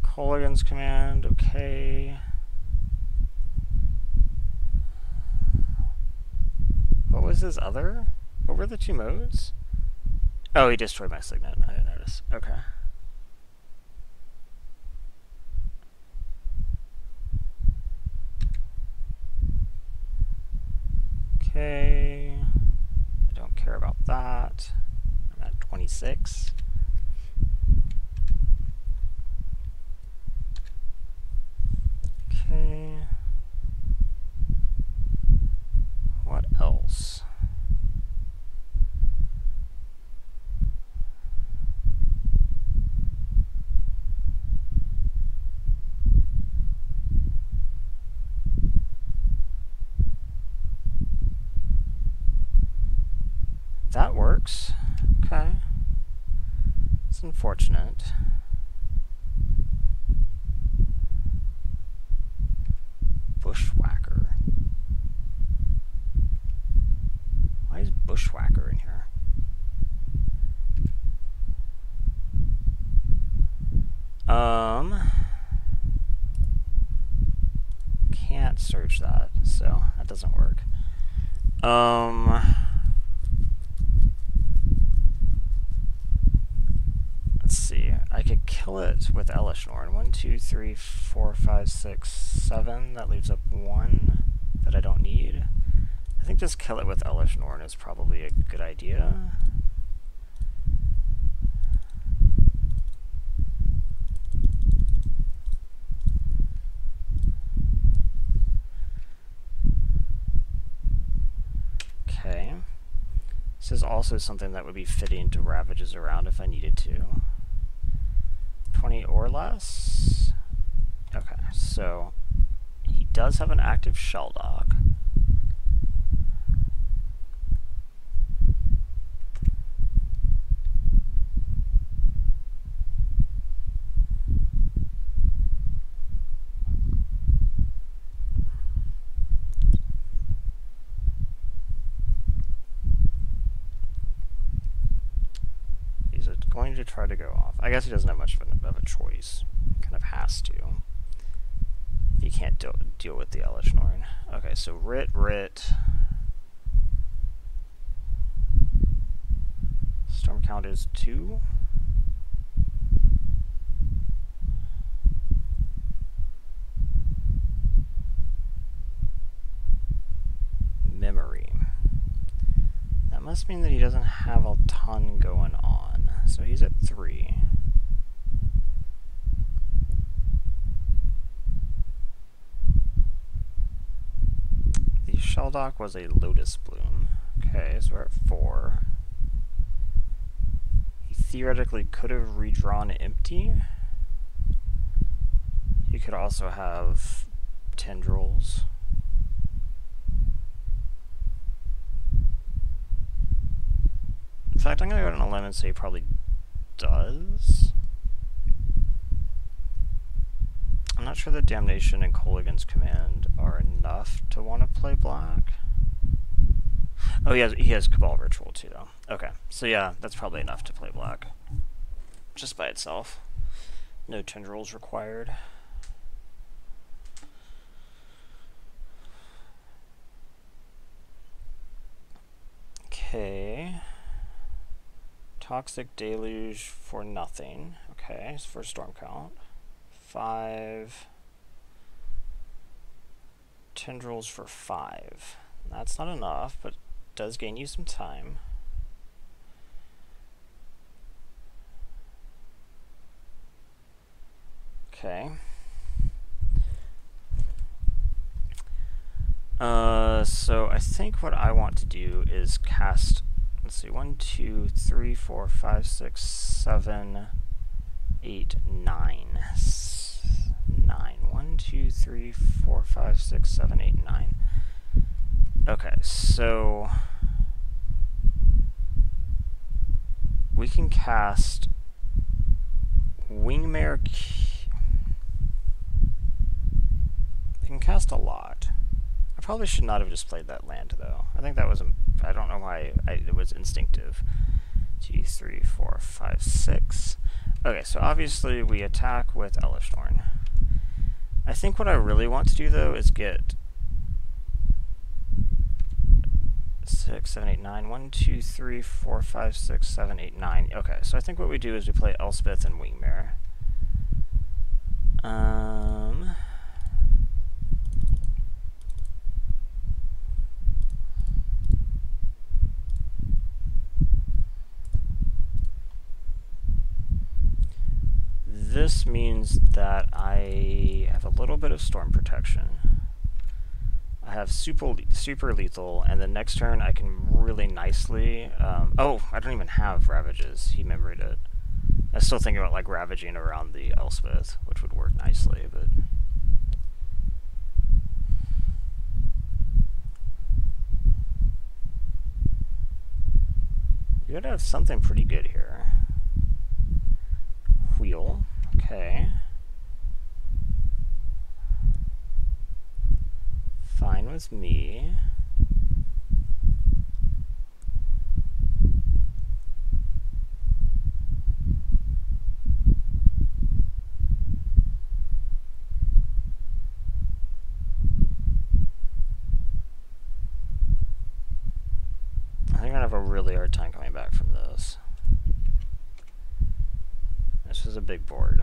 Kolaghan's command, okay. What was his other? What were the two modes? Oh, he destroyed my Signet. I didn't notice. Okay. Okay. I don't care about that. I'm at 26. Okay. What else? That works. Okay. It's unfortunate. Bushwhacker. Why is Bushwhacker in here? Can't search that, so that doesn't work. Let's see. I could kill it with Elesh Norn. 1, 2, 3, 4, 5, 6, 7. That leaves up 1 that I don't need. I think just kill it with Elesh Norn is probably a good idea. Okay. This is also something that would be fitting to Ravages around if I needed to. 20 or less. Okay, so he does have an active Shelldock. Going to try to go off. I guess he doesn't have much of a choice. He kind of has to. If he can't deal with the Elesh Norn. Okay, so Rit. Storm count is 2. Memory. That must mean that he doesn't have a ton going on. So he's at 3. The Shelldock was a Lotus Bloom. Okay, so we're at 4. He theoretically could have redrawn Empty. He could also have Tendrils. In fact, I'm going to go on a limb and say he probably does. I'm not sure that Damnation and Kolaghan's Command are enough to want to play black. Oh, he has Cabal Ritual too, though. Okay, so yeah, that's probably enough to play black. Just by itself. No tendrils required. Okay. Toxic Deluge for nothing. Okay, it's for Storm Count. 5 tendrils for 5. That's not enough, but does gain you some time. Okay. So I think what I want to do is cast, let's see, 1, 2, 3, 4, 5, 6, 7, 8, 9. 9. 1, 2, 3, 4, 5, 6, 7, 8, 9. Okay, so we can cast Wingmare. We can cast a lot. I probably should not have just played that land, though. I think that was I don't know why it was instinctive. 2, 3, 4, 5, 6. Okay, so obviously we attack with Elesh Norn. I think what I really want to do, though, is get 6, 7, 8, 9. 1, 2, 3, 4, 5, 6, 7, 8, 9. Okay, so I think what we do is we play Elspeth and Wingmare. This means that I have a little bit of storm protection. I have super lethal, and the next turn I can really nicely... oh, I don't even have Ravages. He memoried it. I was still thinking about like ravaging around the Elspeth, which would work nicely, but... You gotta have something pretty good here. Wheel. Okay. Fine with me. I think I'm gonna have a really hard time coming back from this. This is a big board.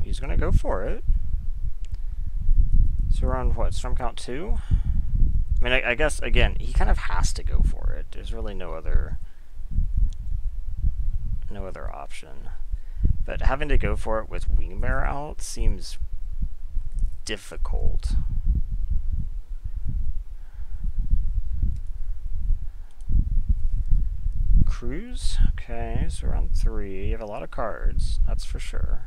He's gonna go for it. So we're on what, Storm Count 2? I mean, I guess, again, he kind of has to go for it. There's really no other option. But having to go for it with Wingmare out seems difficult. Cruise? Okay, so we're on 3. You have a lot of cards, that's for sure.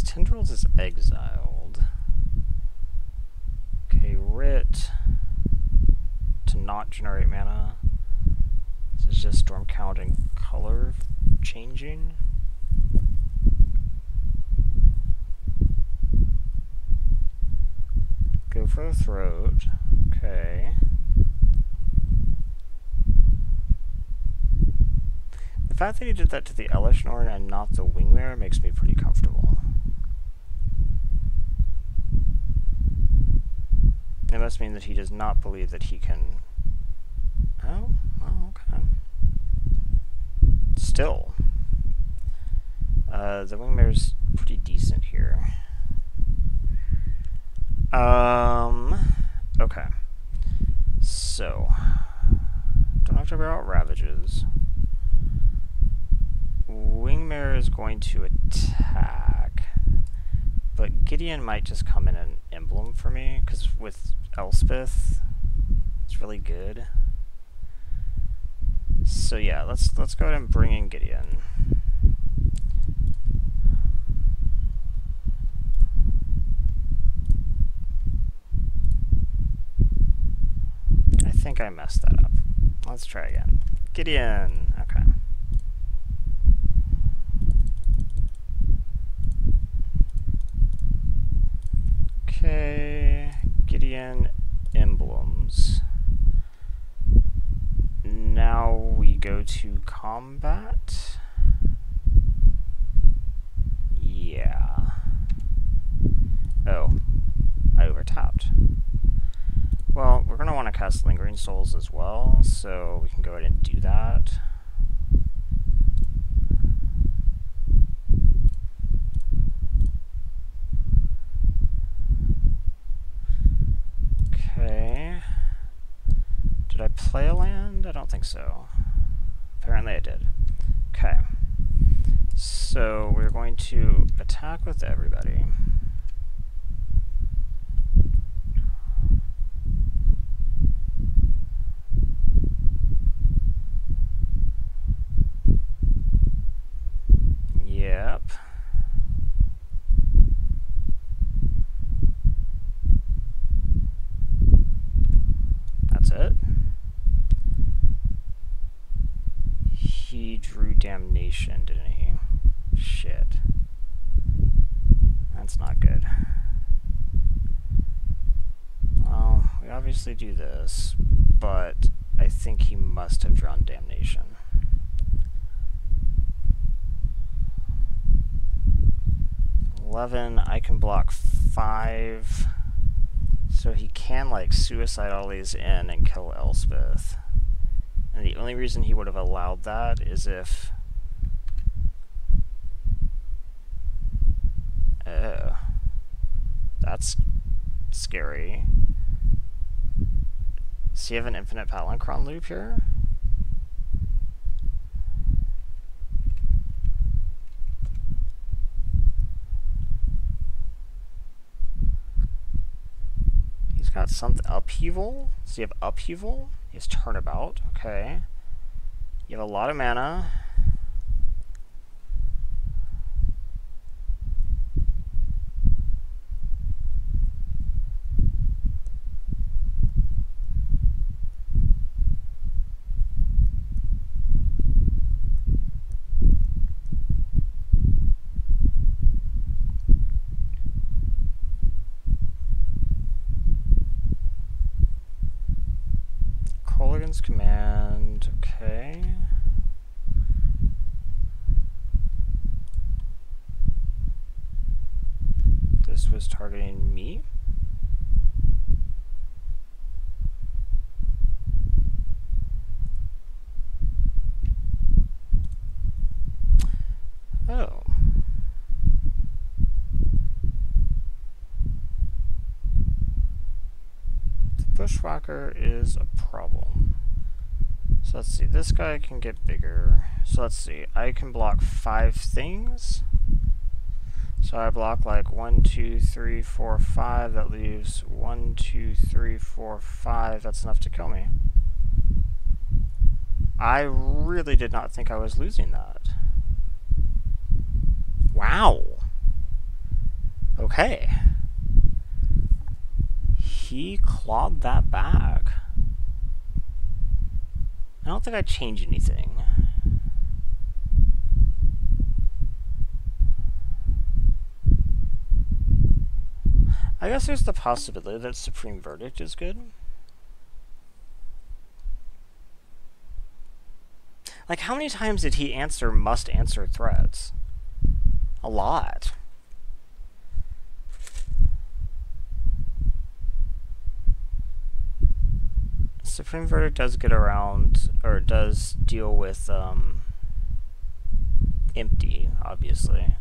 Tendrils is exiled. Okay, Writ to not generate mana. This is just Storm Count and color changing. Go for the Throat. Okay. The fact that he did that to the Elesh Norn and not the Wingmare makes me pretty comfortable. It must mean that he does not believe that he can... Oh, well, okay. Still. The Wingmare's pretty decent here. Okay. So, don't have to worry about Ravages. Wingmare is going to attack, but Gideon might just come in an emblem for me, because with Elspeth, it's really good. So yeah, let's go ahead and bring in Gideon. I think I messed that up. Let's try again. Gideon. Okay. Okay, Gideon emblems. Now we go to combat. Yeah. Oh, I overtapped. Well, we're going to want to cast Lingering Souls as well, so we can go ahead and do that. Okay. Did I play a land? I don't think so. Apparently I did. Okay. So we're going to attack with everybody. Yep. That's it. He drew Damnation, didn't he? Shit. That's not good. Well, we obviously do this, but I think he must have drawn Damnation. I can block 5, so he can like suicide all these in and kill Elspeth. And the only reason he would have allowed that is if that's scary. Does he have an infinite Palinchron loop here? He's got something. Upheaval? Does he have Upheaval? He has Turnabout. Okay. You have a lot of mana. Kolaghan's Command, okay. This was targeting me. Oh. Bushwhacker is a problem. So let's see, this guy can get bigger. So let's see, I can block 5 things. So I block like 1, 2, 3, 4, 5. That leaves 1, 2, 3, 4, 5. That's enough to kill me. I really did not think I was losing that. Wow. Okay. He clawed that back. I don't think I changed anything. I guess there's the possibility that Supreme Verdict is good. Like, how many times did he answer must answer threats? A lot. Supreme Verdict does get around, or does deal with empty, obviously.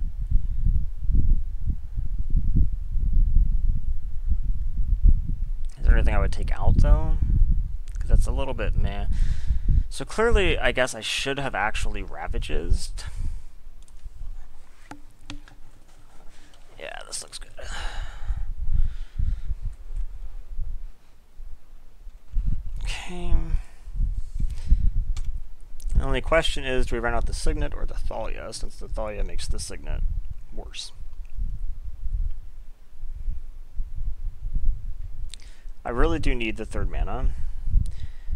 there anything I would take out, though? Because that's a little bit meh. So clearly, I guess I should have actually Ravages. Yeah, this looks good. Okay. The only question is, do we run out the Signet or the Thalia, since the Thalia makes the Signet worse. I really do need the 3rd mana.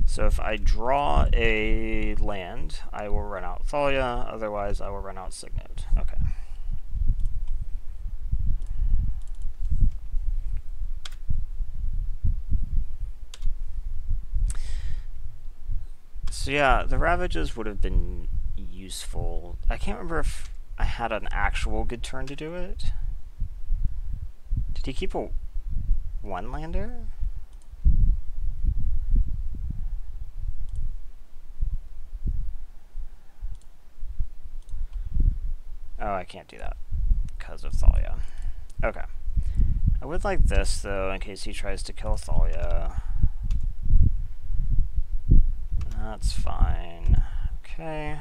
So if I draw a land, I will run out Thalia, otherwise I will run out Signet. Okay. So yeah, the Ravages would have been useful. I can't remember if I had an actual good turn to do it. Did he keep a 1-lander? Oh, I can't do that because of Thalia. Okay. I would like this, though, in case he tries to kill Thalia. That's fine. Okay.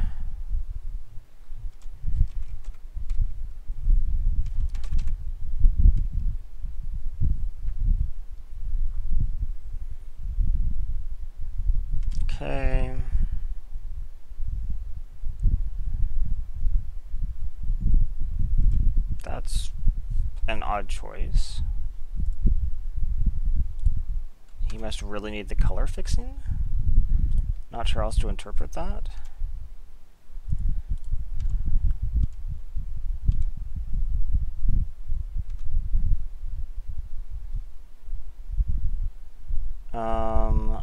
Okay. That's an odd choice. He must really need the color fixing? Not sure how else to interpret that.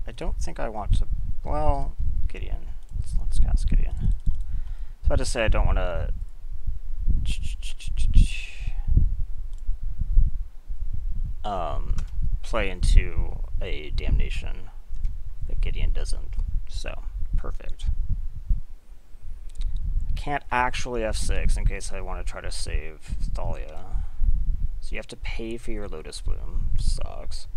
I don't think I want to... Well, Gideon. Let's cast Gideon. So I just say I don't want to... play into a damnation that Gideon doesn't. So, perfect. I can't actually F6 in case I want to try to save Thalia. So you have to pay for your Lotus Bloom. Sucks.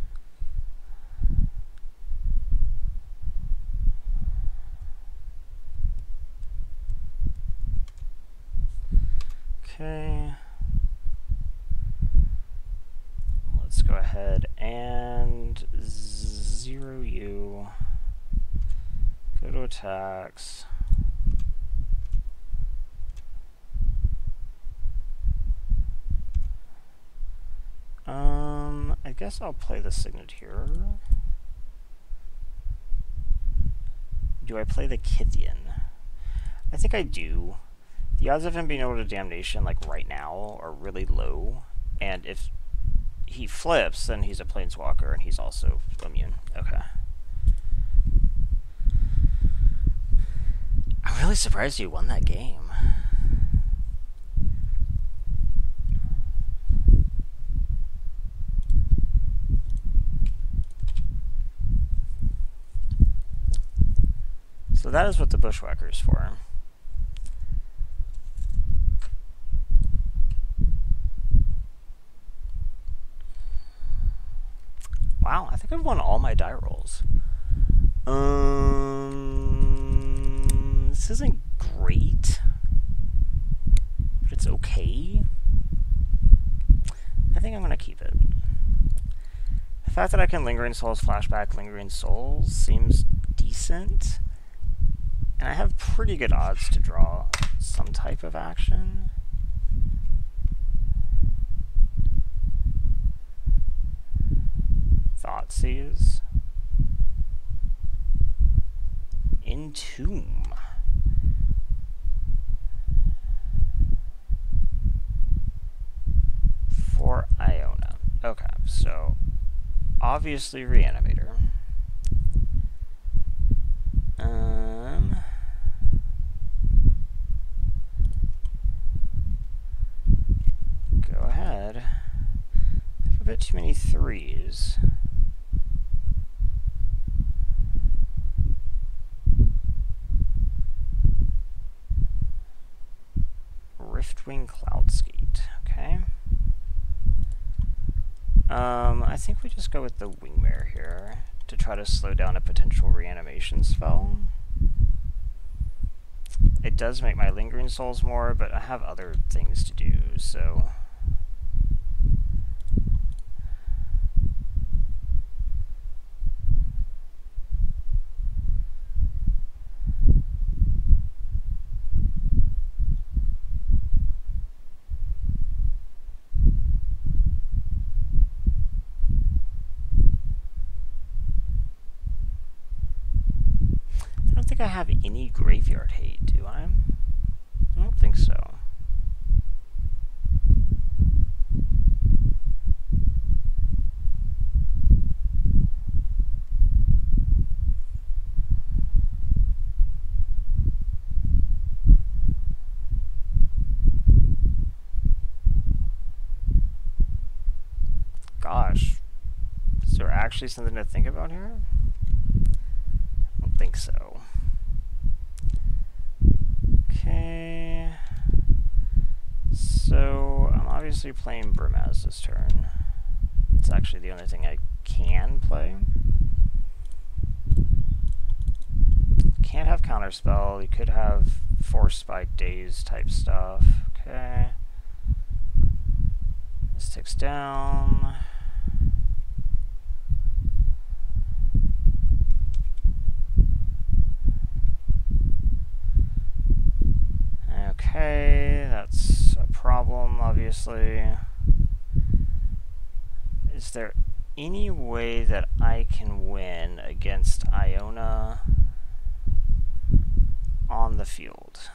Okay. Let's go ahead and 0 you. Go to attacks. I guess I'll play the Signet here. Do I play the Kythian? I think I do. The odds of him being able to Damnation, like right now, are really low. And if he flips, then he's a Planeswalker, and he's also immune. Okay. I'm really surprised you won that game. So that is what the Bushwhacker's for. Wow, I think I've won all my die rolls. This isn't great, but it's okay. I think I'm gonna keep it. The fact that I can Lingering Souls flashback Lingering Souls seems decent, and I have pretty good odds to draw some type of action. Thoughtseize. Entomb. For Iona. Okay, so obviously Reanimator. Go ahead. I have a bit too many threes. Riftwing Cloudskate. Okay. I think we just go with the Wingmare Nightmare here to try to slow down a potential reanimation spell. It does make my Lingering Souls more, but I have other things to do, so... I don't think I have any graveyard hate, do I? I don't think so. Gosh. Is there actually something to think about here? I don't think so. Okay. So, I'm obviously playing Brimaz this turn. It's actually the only thing I can play. Can't have Counterspell. You could have Force Spike Daze type stuff. Okay. This ticks down. Okay, that's a problem, obviously. Is there any way that I can win against Iona on the field?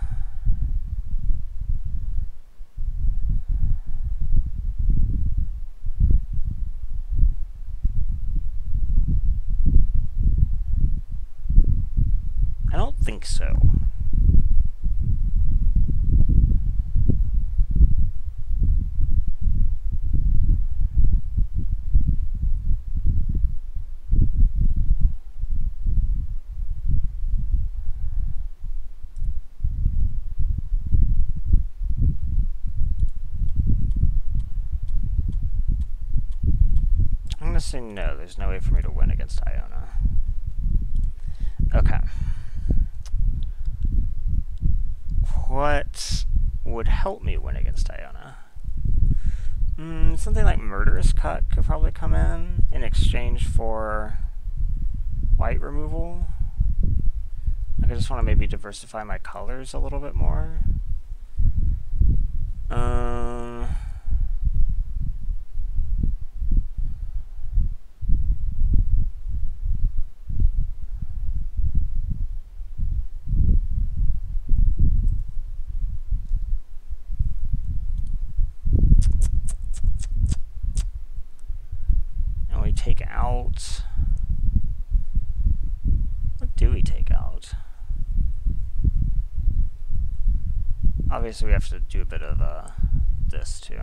I don't think so. I'm going to say no, there's no way for me to win against Iona. Okay. What would help me win against Iona? Something like Murderous Cut could probably come in exchange for white removal. Like I just want to maybe diversify my colors a little bit more. And we take out... What do we take out? Obviously we have to do a bit of this too.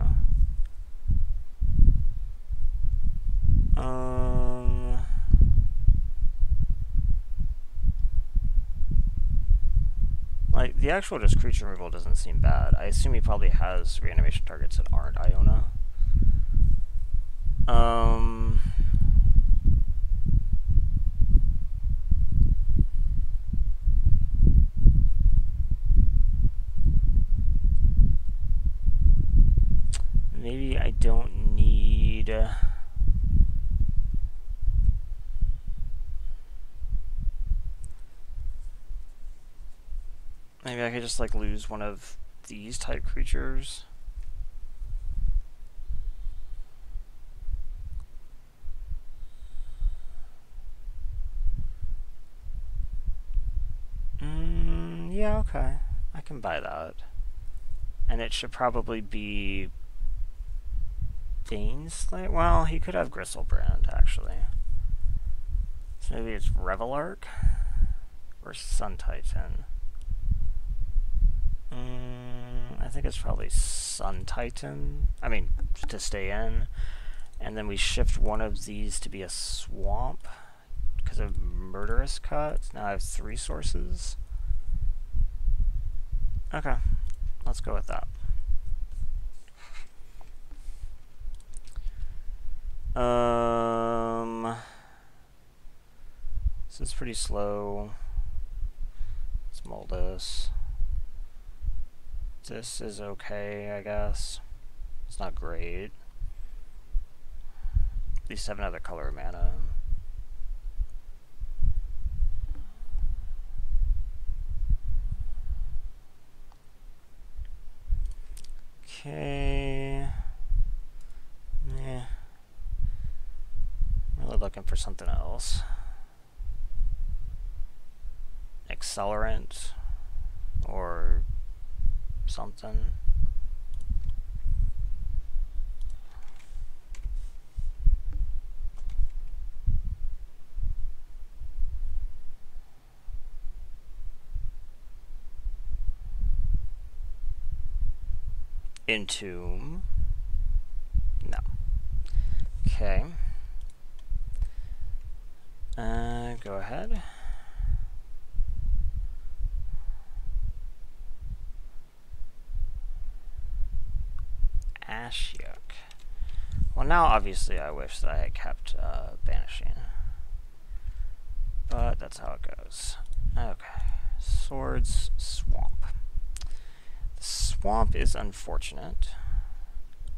Like, the actual just creature removal doesn't seem bad. I assume he probably has reanimation targets that aren't Iona. Maybe I don't need... Maybe I could just, like, lose one of these type creatures. Yeah, okay. I can buy that. And it should probably be... Baneslayer? Well, he could have Gristlebrand, actually. So maybe it's Revelark? Or Sun Titan? I think it's probably Sun Titan. I mean, to stay in. And then we shift one of these to be a swamp because of Murderous Cut. Now I have 3 sources. Okay, let's go with that. This is pretty slow. Let's mold this. This is okay, I guess. It's not great. At least have another color of mana. Okay. Meh. Really looking for something else. Accelerant or something. Entomb. No. Okay. Go ahead. Ashiok. Well, now obviously I wish that I had kept banishing. But that's how it goes. Okay. Swords, Swamp. The Swamp is unfortunate.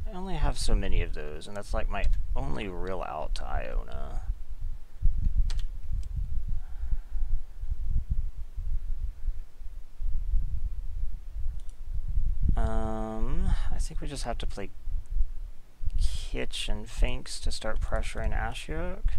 I only have so many of those, and that's like my only real out to Iona. I think we just have to play Kitchen Finks to start pressuring Ashiok.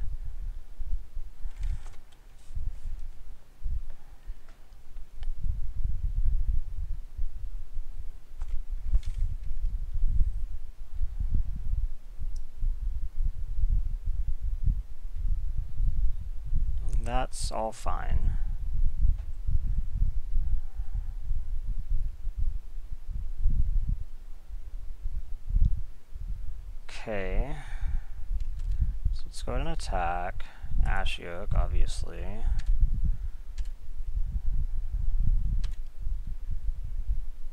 That's all fine. Okay. So let's go ahead and attack Ashiok, obviously.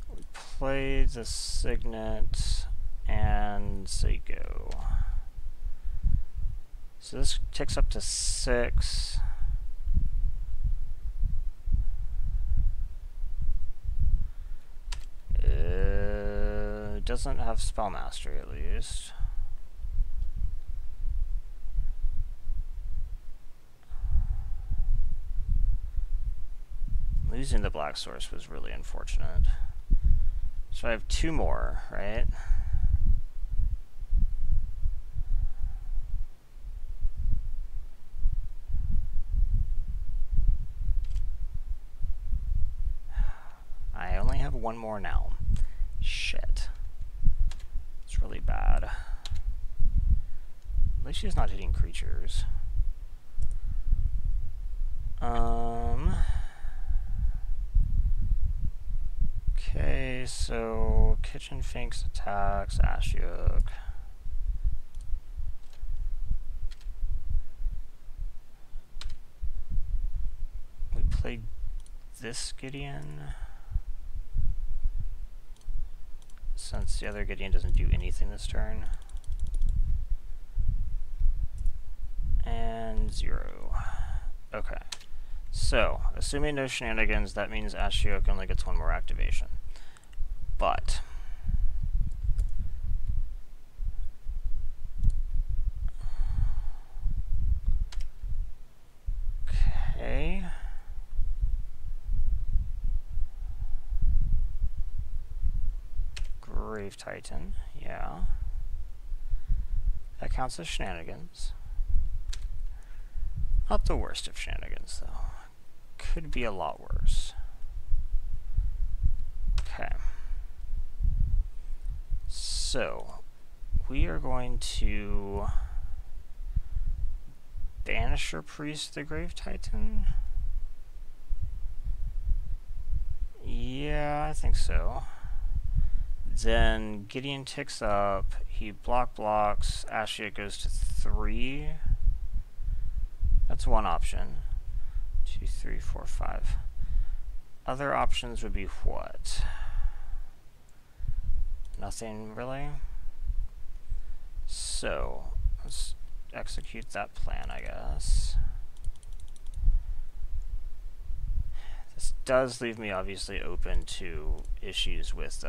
We play the Signet and Seiko. So this ticks up to 6. Doesn't have Spell Mastery at least. Losing the Black Source was really unfortunate. So I have 2 more, right? I only have 1 more now. Shit. It's really bad. At least she's not hitting creatures. Okay, so Kitchen Finks attacks Ashiok. We played this Gideon. Since the other Gideon doesn't do anything this turn. And 0. Okay. So, assuming no shenanigans, that means Ashiok only gets 1 more activation. But okay. Grave Titan, yeah. That counts as shenanigans. Not the worst of shenanigans, though. Could be a lot worse. Okay. So, we are going to Banisher Priest the Grave Titan. Yeah, I think so. Then Gideon ticks up, he blocks, Ashiok goes to 3. That's one option. 2, 3, 4, 5. Other options would be what? Nothing really? So, let's execute that plan, I guess. does leave me obviously open to issues with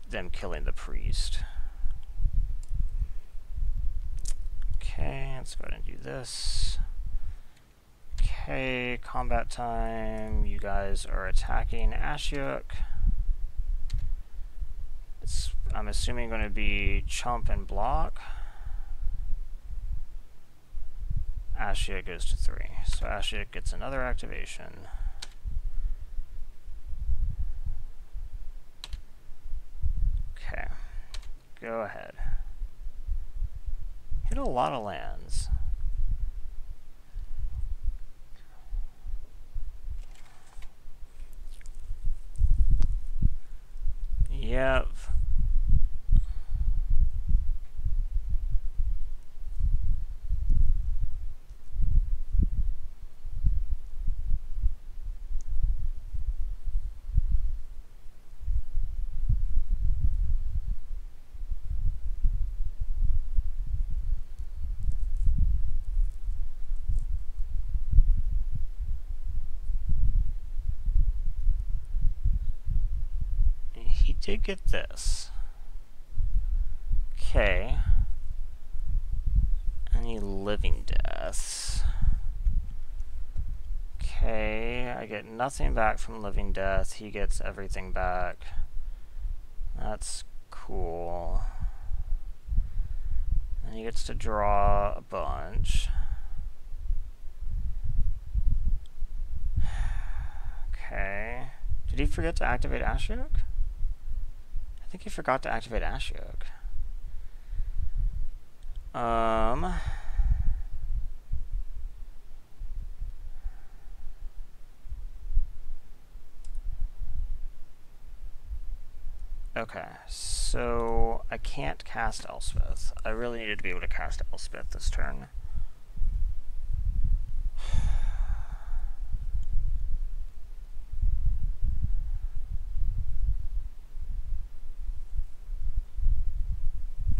them killing the priest. Okay, let's go ahead and do this. Okay, combat time. You guys are attacking Ashiok. It's, I'm assuming, going to be chump and block. Ashiok goes to 3. So Ashiok gets another activation. Okay. Go ahead. Hit a lot of lands. Yep. He did get this. Okay. Any living deaths? Okay, I get nothing back from living death. He gets everything back. That's cool. And he gets to draw a bunch. Okay. Did he forget to activate Ashiok? I think he forgot to activate Ashiok. Okay, so I can't cast Elspeth. I really needed to be able to cast Elspeth this turn.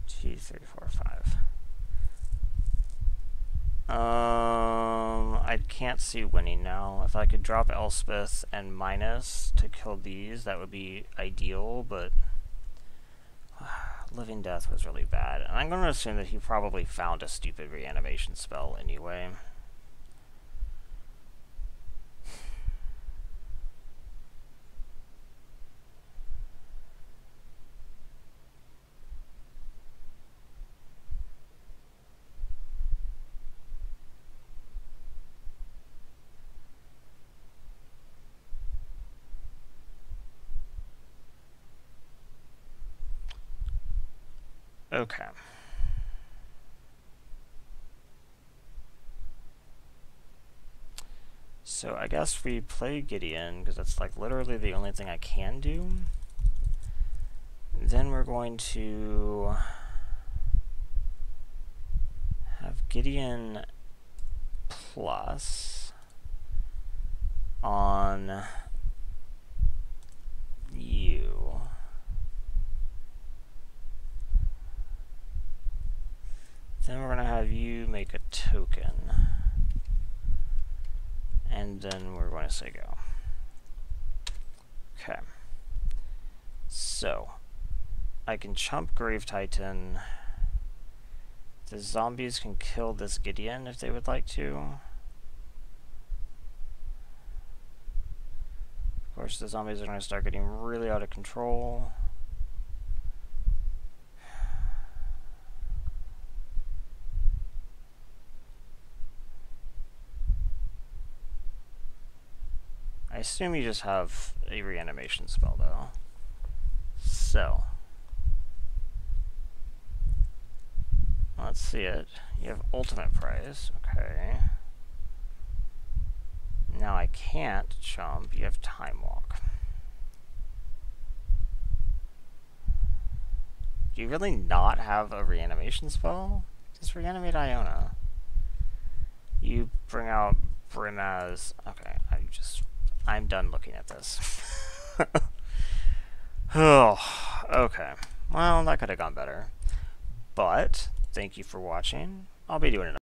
G 3, 4, 5. I can't see winning now. If I could drop Elspeth and minus to kill these, that would be ideal, but Living Death was really bad. And I'm going to assume that he probably found a stupid reanimation spell anyway. Okay. So I guess we play Gideon, because that's like literally the only thing I can do. Then we're going to have Gideon plus on you. Then we're going to have you make a token. And then we're going to say go. Okay. So, I can chump Grave Titan. The zombies can kill this Gideon if they would like to. Of course, the zombies are going to start getting really out of control. I assume you just have a reanimation spell, though. So, let's see it. You have ultimate prize. Okay. Now I can't chump. You have time walk. Do you really not have a reanimation spell? Just reanimate Iona. You bring out Brimaz. Okay, I'm done looking at this. Oh, okay. Well, that could have gone better. But, thank you for watching. I'll be doing another.